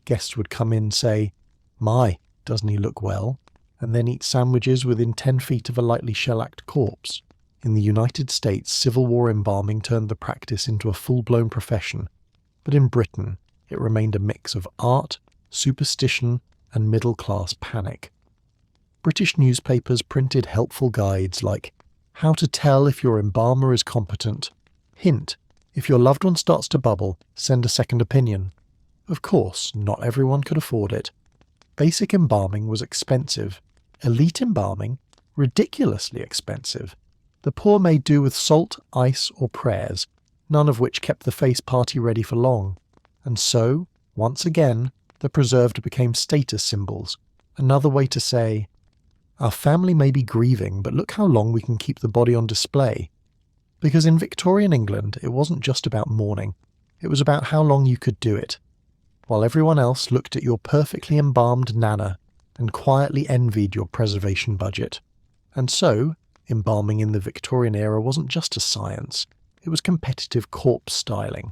Guests would come in, say, "My, doesn't he look well?" and then eat sandwiches within 10 feet of a lightly shellacked corpse. In the United States, Civil War embalming turned the practice into a full-blown profession, but in Britain it remained a mix of art, superstition, and middle-class panic. British newspapers printed helpful guides like "How to tell if your embalmer is competent," "Hint, if your loved one starts to bubble, send a second opinion." Of course, not everyone could afford it. Basic embalming was expensive. Elite embalming, ridiculously expensive. The poor made do with salt, ice, or prayers, none of which kept the face party ready for long. And so, once again, the preserved became status symbols, another way to say, "Our family may be grieving, but look how long we can keep the body on display." Because in Victorian England, it wasn't just about mourning, it was about how long you could do it. While everyone else looked at your perfectly embalmed nana and quietly envied your preservation budget. And so, embalming in the Victorian era wasn't just a science, it was competitive corpse styling.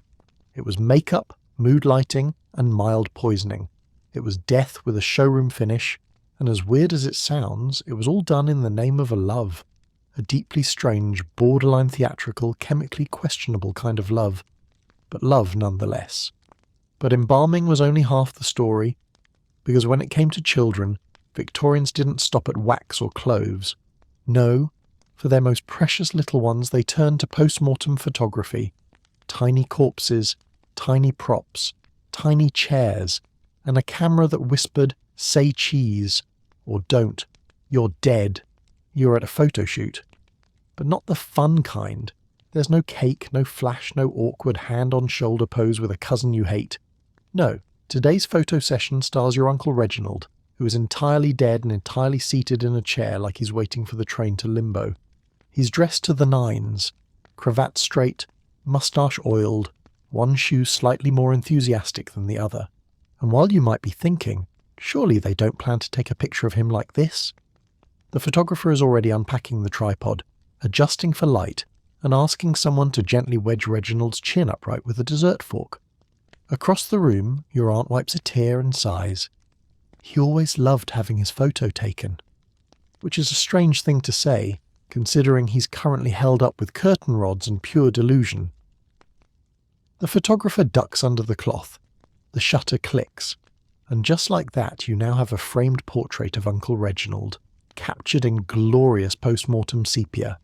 It was makeup, mood lighting, and mild poisoning. It was death with a showroom finish, and as weird as it sounds, it was all done in the name of a love. A deeply strange, borderline theatrical, chemically questionable kind of love, but love nonetheless. But embalming was only half the story, because when it came to children, Victorians didn't stop at wax or cloves. No, for their most precious little ones they turned to post-mortem photography. Tiny corpses, tiny props, tiny chairs, and a camera that whispered, "Say cheese," or "Don't, you're dead, you're at a photo shoot." But not the fun kind. There's no cake, no flash, no awkward hand-on-shoulder pose with a cousin you hate. No, today's photo session stars your Uncle Reginald, who is entirely dead and entirely seated in a chair like he's waiting for the train to Limbo. He's dressed to the nines, cravat straight, moustache oiled, one shoe slightly more enthusiastic than the other. And while you might be thinking, surely they don't plan to take a picture of him like this? The photographer is already unpacking the tripod, adjusting for light, and asking someone to gently wedge Reginald's chin upright with a dessert fork. Across the room, your aunt wipes a tear and sighs. He always loved having his photo taken. Which is a strange thing to say, considering he's currently held up with curtain rods and pure delusion. The photographer ducks under the cloth. The shutter clicks. And just like that, you now have a framed portrait of Uncle Reginald, captured in glorious post-mortem sepia,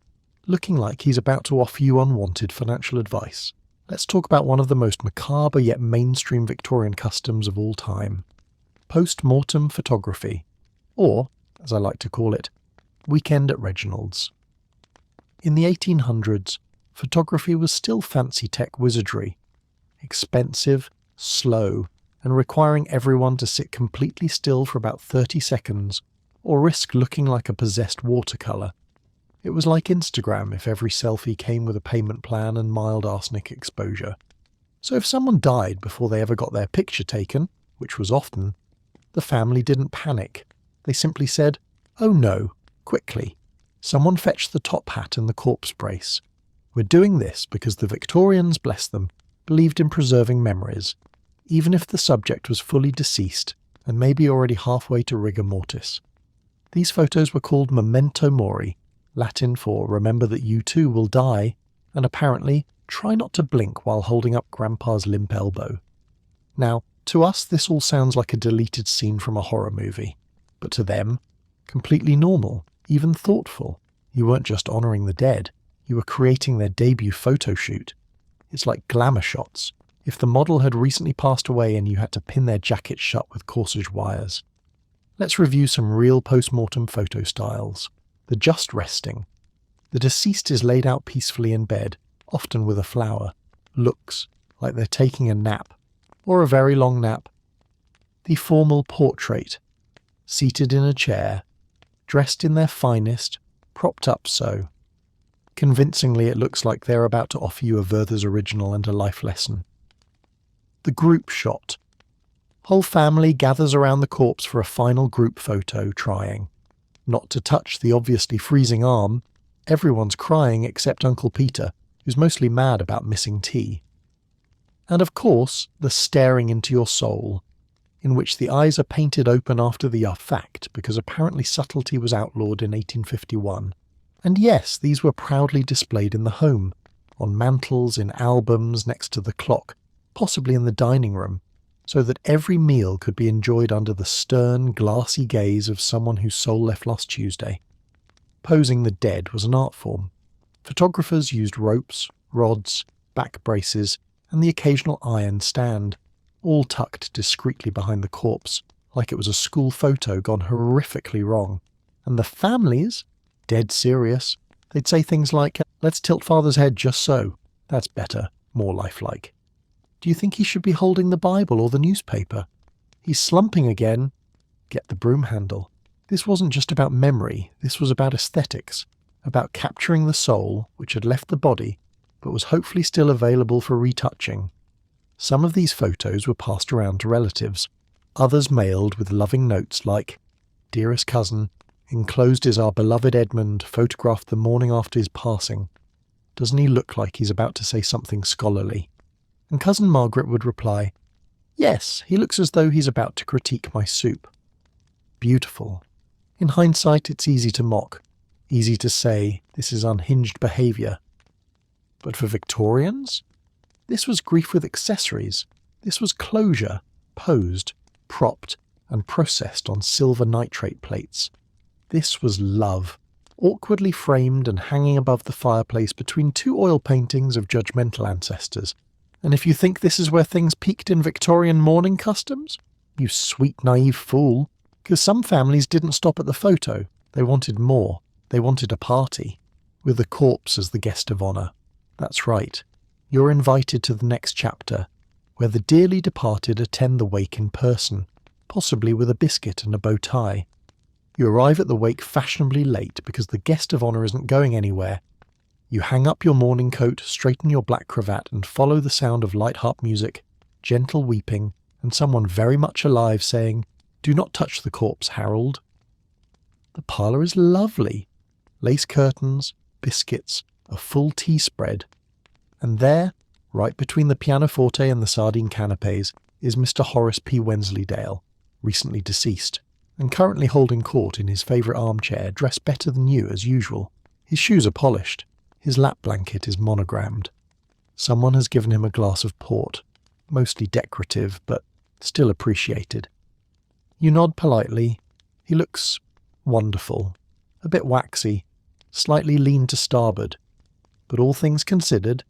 looking like he's about to offer you unwanted financial advice. Let's talk about one of the most macabre yet mainstream Victorian customs of all time. Post-mortem photography, or, as I like to call it, weekend at Reginald's. In the 1800s, photography was still fancy tech wizardry. Expensive, slow, and requiring everyone to sit completely still for about 30 seconds, or risk looking like a possessed watercolour. It was like Instagram if every selfie came with a payment plan and mild arsenic exposure. So if someone died before they ever got their picture taken, which was often, the family didn't panic. They simply said, "Oh no, quickly. Someone fetch the top hat and the corpse brace. We're doing this because the Victorians, bless them, believed in preserving memories, even if the subject was fully deceased and maybe already halfway to rigor mortis." These photos were called memento mori, Latin for remember that you too will die, and apparently try not to blink while holding up Grandpa's limp elbow. Now, to us this all sounds like a deleted scene from a horror movie, but to them, completely normal, even thoughtful. You weren't just honouring the dead, you were creating their debut photo shoot. It's like glamour shots, if the model had recently passed away and you had to pin their jacket shut with corsage wires. Let's review some real post-mortem photo styles. the just resting. The deceased is laid out peacefully in bed, often with a flower. Looks like they're taking a nap, or a very long nap. The formal portrait, seated in a chair, dressed in their finest, propped up so. Convincingly it looks like they're about to offer you a Werther's original and a life lesson. The group shot. Whole family gathers around the corpse for a final group photo, trying not to touch the obviously freezing arm. Everyone's crying except Uncle Peter, who's mostly mad about missing tea. And of course, the staring into your soul, in which the eyes are painted open after the fact because apparently subtlety was outlawed in 1851. And yes, these were proudly displayed in the home, on mantels, in albums, next to the clock, possibly in the dining room, so that every meal could be enjoyed under the stern, glassy gaze of someone whose soul left last Tuesday. Posing the dead was an art form. Photographers used ropes, rods, back braces, and the occasional iron stand, all tucked discreetly behind the corpse, like it was a school photo gone horrifically wrong. And the families, dead serious, they'd say things like, "Let's tilt father's head just so. That's better, more lifelike. Do you think he should be holding the Bible or the newspaper? He's slumping again. Get the broom handle." This wasn't just about memory, this was about aesthetics, about capturing the soul, which had left the body, but was hopefully still available for retouching. Some of these photos were passed around to relatives, others mailed with loving notes like, "Dearest cousin, enclosed is our beloved Edmund, photographed the morning after his passing. Doesn't he look like he's about to say something scholarly?" And Cousin Margaret would reply, "Yes, he looks as though he's about to critique my soup." Beautiful. In hindsight, it's easy to mock, easy to say, this is unhinged behaviour. But for Victorians, this was grief with accessories. This was closure, posed, propped, and processed on silver nitrate plates. This was love, awkwardly framed and hanging above the fireplace between two oil paintings of judgmental ancestors. And if you think this is where things peaked in Victorian mourning customs, you sweet naive fool, because some families didn't stop at the photo. They wanted more. They wanted a party, with the corpse as the guest of honour. That's right. You're invited to the next chapter, where the dearly departed attend the wake in person, possibly with a biscuit and a bow tie. You arrive at the wake fashionably late because the guest of honour isn't going anywhere. You hang up your morning coat, straighten your black cravat, and follow the sound of light harp music, gentle weeping, and someone very much alive saying, "Do not touch the corpse, Harold." The parlour is lovely. Lace curtains, biscuits, a full tea spread. And there, right between the pianoforte and the sardine canapes, is Mr. Horace P. Wensleydale, recently deceased, and currently holding court in his favourite armchair, dressed better than you as usual. His shoes are polished. His lap blanket is monogrammed. Someone has given him a glass of port, mostly decorative, but still appreciated. You nod politely. He looks wonderful, a bit waxy, slightly lean to starboard, but all things considered,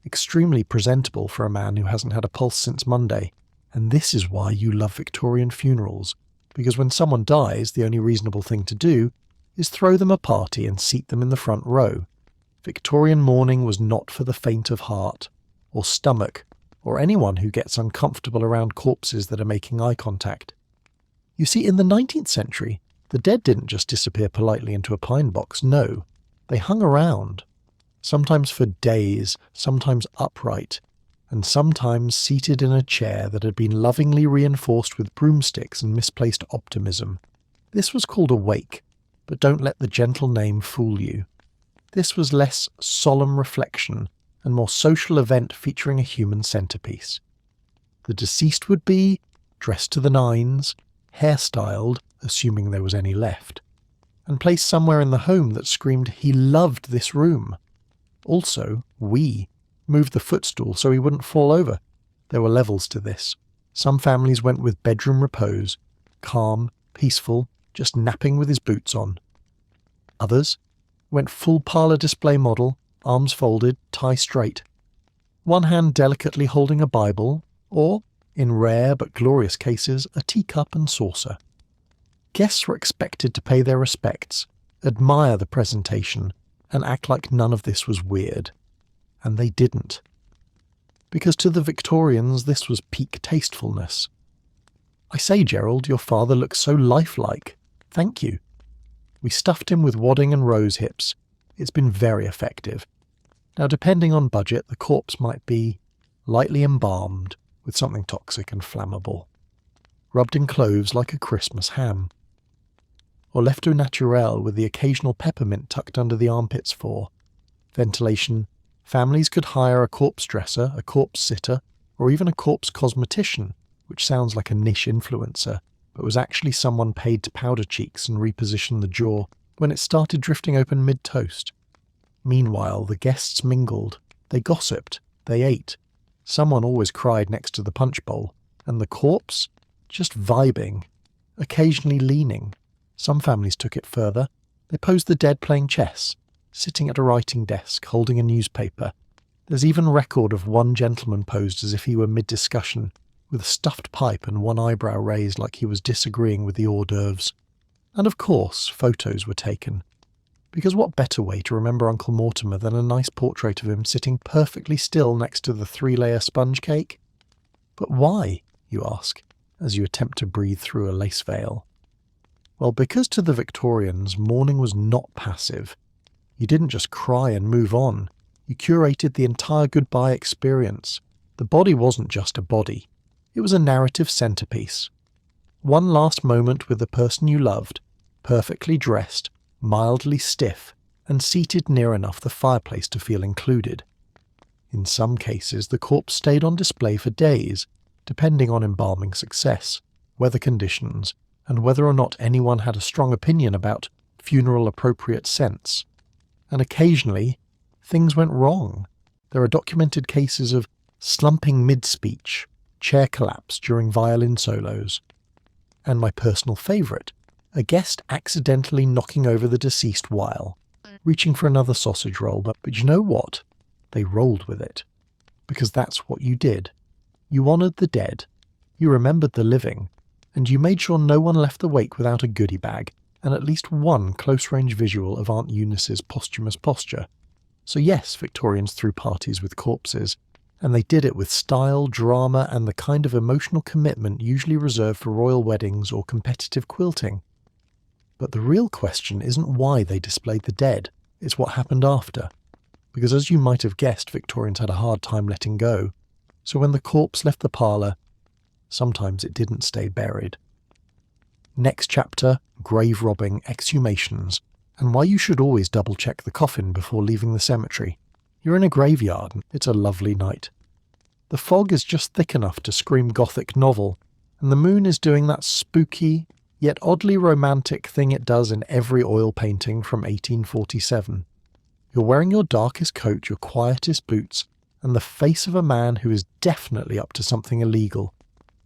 extremely presentable for a man who hasn't had a pulse since Monday. And this is why you love Victorian funerals, because when someone dies, the only reasonable thing to do is throw them a party and seat them in the front row. Victorian mourning was not for the faint of heart, or stomach, or anyone who gets uncomfortable around corpses that are making eye contact. You see, in the 19th century, the dead didn't just disappear politely into a pine box, no. They hung around, sometimes for days, sometimes upright, and sometimes seated in a chair that had been lovingly reinforced with broomsticks and misplaced optimism. This was called a wake, but don't let the gentle name fool you. This was less solemn reflection and more social event featuring a human centrepiece. The deceased would be dressed to the nines, hairstyled, assuming there was any left, and placed somewhere in the home that screamed he loved this room. Also, we moved the footstool so he wouldn't fall over. There were levels to this. Some families went with bedroom repose, calm, peaceful, just napping with his boots on. Others went full parlour display model, arms folded, tie straight. One hand delicately holding a Bible, or, in rare but glorious cases, a teacup and saucer. Guests were expected to pay their respects, admire the presentation, and act like none of this was weird. And they didn't. Because to the Victorians this was peak tastefulness. "I say, Gerald, your father looks so lifelike. Thank you. We stuffed him with wadding and rose hips. It's been very effective. Now, depending on budget, the corpse might be lightly embalmed with something toxic and flammable, rubbed in cloves like a Christmas ham, or left au naturel with the occasional peppermint tucked under the armpits for ventilation. Families could hire a corpse dresser, a corpse sitter, or even a corpse cosmetician, which sounds like a niche influencer, but was actually someone paid to powder cheeks and reposition the jaw when it started drifting open mid-toast. Meanwhile, the guests mingled, they gossiped, they ate. Someone always cried next to the punch bowl, and the corpse? Just vibing, occasionally leaning. Some families took it further. They posed the dead playing chess, sitting at a writing desk, holding a newspaper. There's even record of one gentleman posed as if he were mid-discussion, with a stuffed pipe and one eyebrow raised like he was disagreeing with the hors d'oeuvres. And of course, photos were taken. Because what better way to remember Uncle Mortimer than a nice portrait of him sitting perfectly still next to the 3-layer sponge cake? But why, you ask, as you attempt to breathe through a lace veil? Well, because to the Victorians, mourning was not passive. You didn't just cry and move on. You curated the entire goodbye experience. The body wasn't just a body. It was a narrative centerpiece. One last moment with the person you loved, perfectly dressed, mildly stiff, and seated near enough the fireplace to feel included. In some cases, the corpse stayed on display for days, depending on embalming success, weather conditions, and whether or not anyone had a strong opinion about funeral-appropriate scents. And occasionally, things went wrong. There are documented cases of slumping mid-speech, chair collapse during violin solos, and my personal favourite, a guest accidentally knocking over the deceased while reaching for another sausage roll, but you know what? They rolled with it. Because that's what you did. You honoured the dead, you remembered the living, and you made sure no one left the wake without a goodie bag and at least one close-range visual of Aunt Eunice's posthumous posture. So yes, Victorians threw parties with corpses, and they did it with style, drama, and the kind of emotional commitment usually reserved for royal weddings or competitive quilting. But the real question isn't why they displayed the dead, it's what happened after. Because as you might have guessed, Victorians had a hard time letting go. So when the corpse left the parlour, sometimes it didn't stay buried. Next chapter, grave robbing, exhumations, and why you should always double-check the coffin before leaving the cemetery. You're in a graveyard, and it's a lovely night. The fog is just thick enough to scream Gothic novel, and the moon is doing that spooky, yet oddly romantic thing it does in every oil painting from 1847. You're wearing your darkest coat, your quietest boots, and the face of a man who is definitely up to something illegal.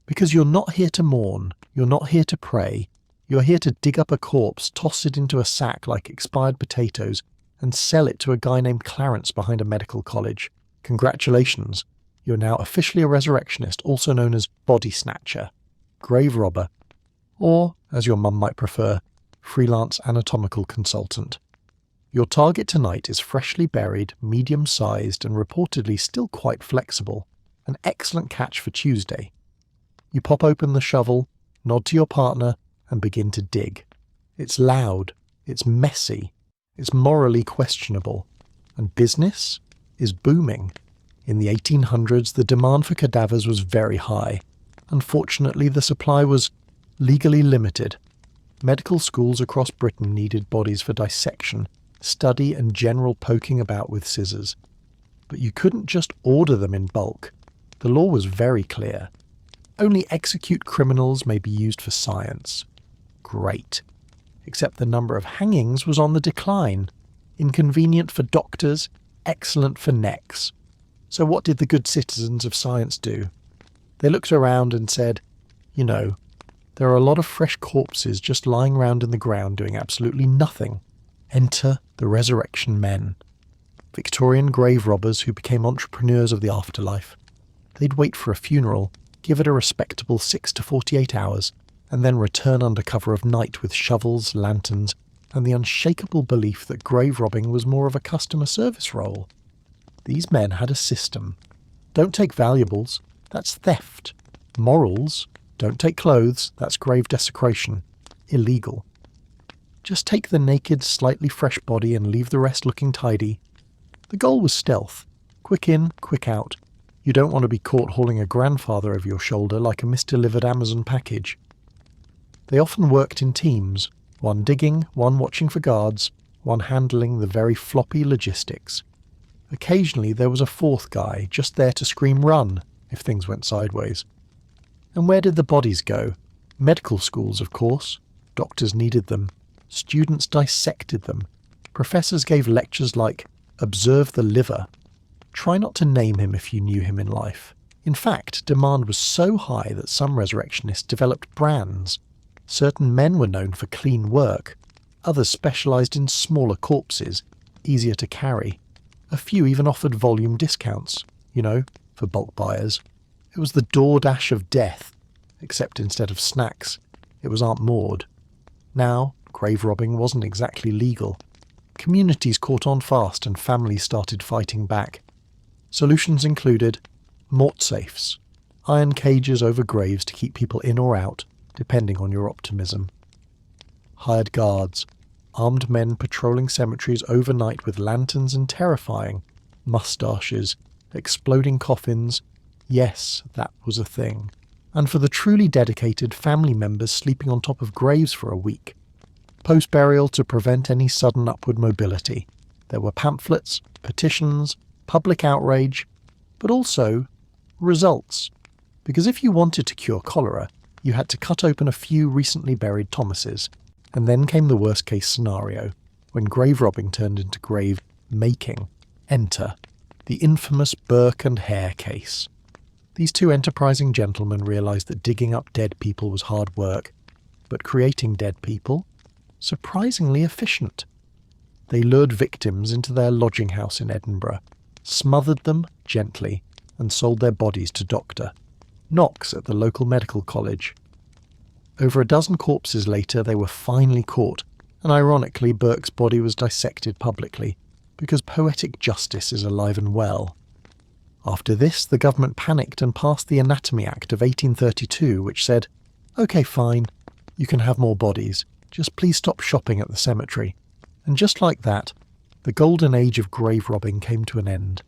Because you're not here to mourn, you're not here to pray, you're here to dig up a corpse, toss it into a sack like expired potatoes, and sell it to a guy named Clarence behind a medical college. Congratulations, you're now officially a resurrectionist, also known as body snatcher, grave robber, or, as your mum might prefer, freelance anatomical consultant. Your target tonight is freshly buried, medium-sized, and reportedly still quite flexible. An excellent catch for Tuesday. You pop open the shovel, nod to your partner, and begin to dig. It's loud, it's messy, it's morally questionable, and business is booming. In the 1800s, the demand for cadavers was very high. Unfortunately, the supply was legally limited. Medical schools across Britain needed bodies for dissection, study, and general poking about with scissors. But you couldn't just order them in bulk. The law was very clear. Only execute criminals may be used for science. Great. Except the number of hangings was on the decline. Inconvenient for doctors, excellent for necks. So what did the good citizens of science do? They looked around and said, you know, there are a lot of fresh corpses just lying around in the ground doing absolutely nothing. Enter the resurrection men. Victorian grave robbers who became entrepreneurs of the afterlife. They'd wait for a funeral, give it a respectable 6 to 48 hours, and then return under cover of night with shovels, lanterns, and the unshakable belief that grave robbing was more of a customer service role. These men had a system. Don't take valuables, that's theft. Morals, don't take clothes, that's grave desecration. Illegal. Just take the naked, slightly fresh body and leave the rest looking tidy. The goal was stealth. Quick in, quick out. You don't want to be caught hauling a grandfather over your shoulder like a misdelivered Amazon package. They often worked in teams, one digging, one watching for guards, one handling the very floppy logistics. Occasionally there was a fourth guy just there to scream run if things went sideways. And where did the bodies go? Medical schools, of course. Doctors needed them. Students dissected them. Professors gave lectures like, "Observe the liver." Try not to name him if you knew him in life. In fact, demand was so high that some resurrectionists developed brands. Certain men were known for clean work. Others specialised in smaller corpses, easier to carry. A few even offered volume discounts, for bulk buyers. It was the DoorDash of death, except instead of snacks, it was Aunt Maud. Now, grave robbing wasn't exactly legal. Communities caught on fast and families started fighting back. Solutions included mort safes, iron cages over graves to keep people in or out, depending on your optimism. Hired guards, armed men patrolling cemeteries overnight with lanterns and terrifying moustaches, exploding coffins. Yes, that was a thing. And for the truly dedicated, family members sleeping on top of graves for a week. Post-burial to prevent any sudden upward mobility. There were pamphlets, petitions, public outrage, but also results. Because if you wanted to cure cholera, you had to cut open a few recently buried Thomases. And then came the worst-case scenario, when grave robbing turned into grave making. Enter the infamous Burke and Hare case. These two enterprising gentlemen realised that digging up dead people was hard work, but creating dead people, surprisingly efficient. They lured victims into their lodging house in Edinburgh, smothered them gently, and sold their bodies to Dr. Knox at the local medical college. Over a dozen corpses later, they were finally caught, and ironically, Burke's body was dissected publicly, because poetic justice is alive and well. After this, the government panicked and passed the Anatomy Act of 1832, which said, "OK, fine, you can have more bodies, just please stop shopping at the cemetery." And just like that, the golden age of grave robbing came to an end.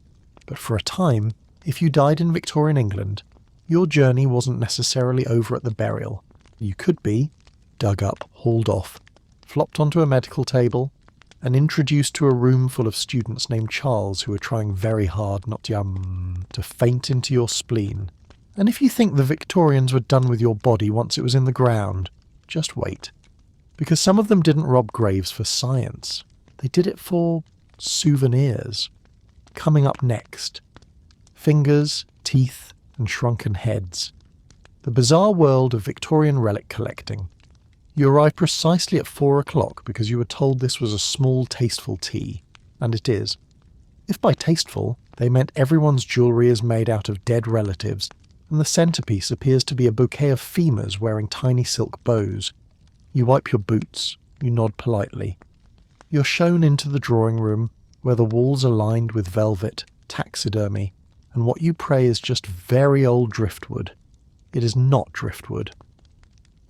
But for a time, if you died in Victorian England, your journey wasn't necessarily over at the burial. You could be dug up, hauled off, flopped onto a medical table, and introduced to a room full of students named Charles who were trying very hard not to faint into your spleen. And if you think the Victorians were done with your body once it was in the ground, just wait. Because some of them didn't rob graves for science. They did it for souvenirs. Coming up next, fingers, teeth, and shrunken heads. The bizarre world of Victorian relic collecting. You arrive precisely at 4 o'clock because you were told this was a small, tasteful tea. And it is. If by tasteful, they meant everyone's jewellery is made out of dead relatives, and the centrepiece appears to be a bouquet of femurs wearing tiny silk bows. You wipe your boots. You nod politely. You're shown into the drawing room, where the walls are lined with velvet, taxidermy, and what you pray is just very old driftwood. It is not driftwood.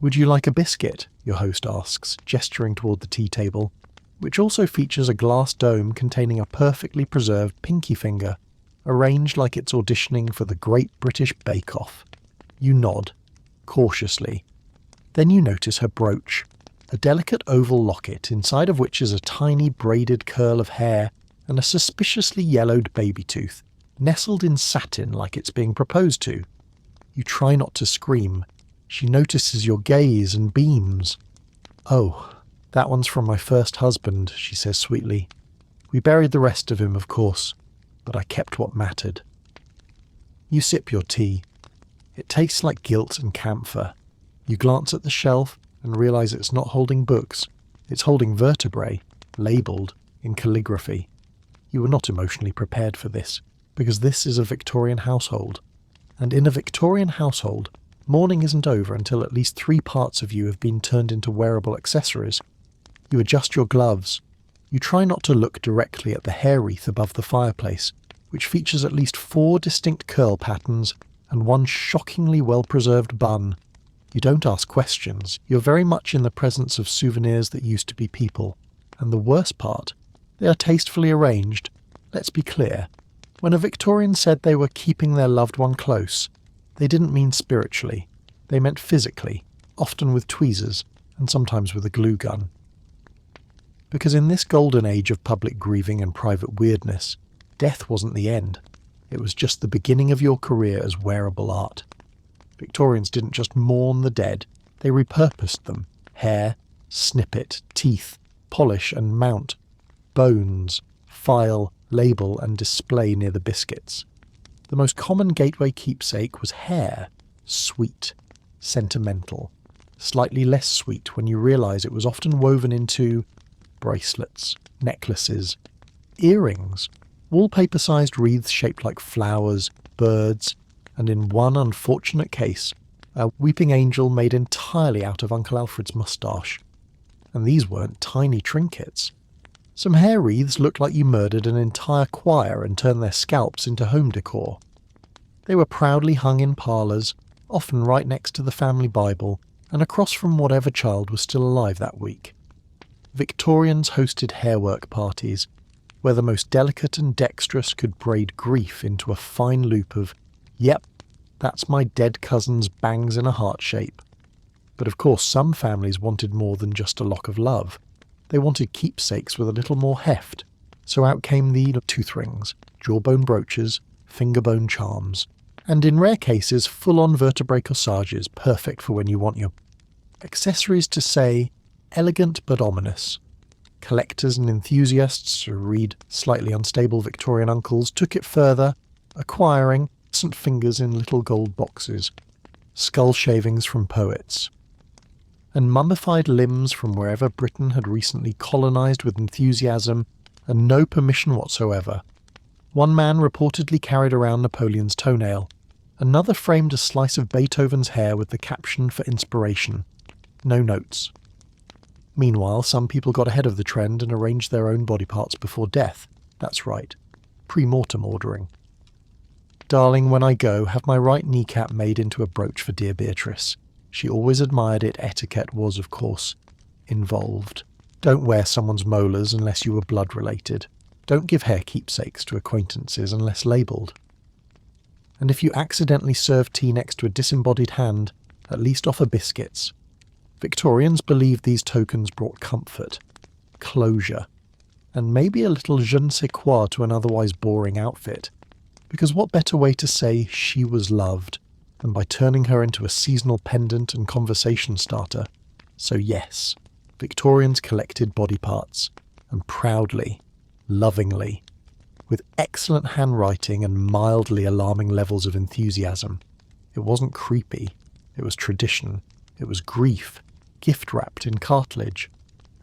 "Would you like a biscuit?" your host asks, gesturing toward the tea table, which also features a glass dome containing a perfectly preserved pinky finger, arranged like it's auditioning for the Great British Bake Off. You nod, cautiously. Then you notice her brooch, a delicate oval locket inside of which is a tiny braided curl of hair and a suspiciously yellowed baby tooth, nestled in satin like it's being proposed to. You try not to scream. She notices your gaze and beams. "Oh, that one's from my first husband," she says sweetly. "We buried the rest of him, of course, but I kept what mattered." You sip your tea. It tastes like guilt and camphor. You glance at the shelf and realise it's not holding books. It's holding vertebrae, labelled in calligraphy. You were not emotionally prepared for this, because this is a Victorian household. And in a Victorian household, mourning isn't over until at least 3 parts of you have been turned into wearable accessories. You adjust your gloves. You try not to look directly at the hair wreath above the fireplace, which features at least 4 distinct curl patterns and one shockingly well-preserved bun. You don't ask questions. You're very much in the presence of souvenirs that used to be people. And the worst part, they are tastefully arranged. Let's be clear. When a Victorian said they were keeping their loved one close, they didn't mean spiritually. They meant physically, often with tweezers, and sometimes with a glue gun. Because in this golden age of public grieving and private weirdness, death wasn't the end. It was just the beginning of your career as wearable art. Victorians didn't just mourn the dead, they repurposed them. Hair, snippet, teeth, polish and mount, bones, file, label and display near the biscuits. The most common gateway keepsake was hair, sweet, sentimental, slightly less sweet when you realise it was often woven into bracelets, necklaces, earrings, wallpaper-sized wreaths shaped like flowers, birds, and in one unfortunate case, a weeping angel made entirely out of Uncle Alfred's moustache. And these weren't tiny trinkets. Some hair wreaths looked like you murdered an entire choir and turned their scalps into home decor. They were proudly hung in parlours, often right next to the family Bible, and across from whatever child was still alive that week. Victorians hosted hairwork parties, where the most delicate and dexterous could braid grief into a fine loop of, "Yep, that's my dead cousin's bangs in a heart shape." But of course some families wanted more than just a lock of love. They wanted keepsakes with a little more heft, so out came the tooth rings, jawbone brooches, fingerbone charms, and in rare cases full-on vertebrae corsages, perfect for when you want your accessories to say, elegant but ominous. Collectors and enthusiasts, who read slightly unstable Victorian uncles, took it further, acquiring innocent fingers in little gold boxes, skull shavings from poets, and mummified limbs from wherever Britain had recently colonised with enthusiasm and no permission whatsoever. One man reportedly carried around Napoleon's toenail. Another framed a slice of Beethoven's hair with the caption for inspiration. No notes. Meanwhile, some people got ahead of the trend and arranged their own body parts before death. That's right. Pre-mortem ordering. Darling, when I go, have my right kneecap made into a brooch for dear Beatrice. She always admired it. Etiquette was, of course, involved. Don't wear someone's molars unless you were blood-related. Don't give hair keepsakes to acquaintances unless labelled. And if you accidentally serve tea next to a disembodied hand, at least offer biscuits. Victorians believed these tokens brought comfort, closure, and maybe a little je ne sais quoi to an otherwise boring outfit. Because what better way to say she was loved than by turning her into a seasonal pendant and conversation starter? So yes, Victorians collected body parts, and proudly, lovingly, with excellent handwriting and mildly alarming levels of enthusiasm. It wasn't creepy, it was tradition, it was grief, gift-wrapped in cartilage.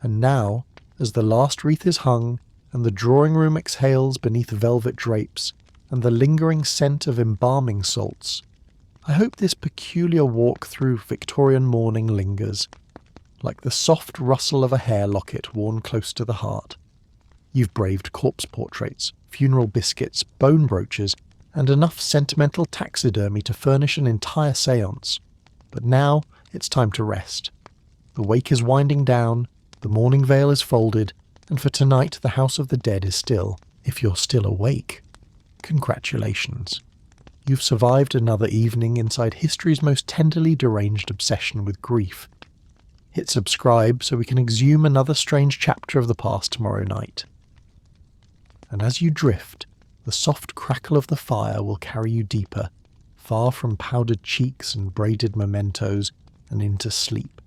And now, as the last wreath is hung, and the drawing-room exhales beneath velvet drapes, and the lingering scent of embalming salts, I hope this peculiar walk through Victorian mourning lingers, like the soft rustle of a hair locket worn close to the heart. You've braved corpse portraits, funeral biscuits, bone brooches, and enough sentimental taxidermy to furnish an entire séance. But now it's time to rest. The wake is winding down, the mourning veil is folded, and for tonight the house of the dead is still, if you're still awake. Congratulations. You've survived another evening inside history's most tenderly deranged obsession with grief. Hit subscribe so we can exhume another strange chapter of the past tomorrow night. And as you drift, the soft crackle of the fire will carry you deeper, far from powdered cheeks and braided mementos, and into sleep.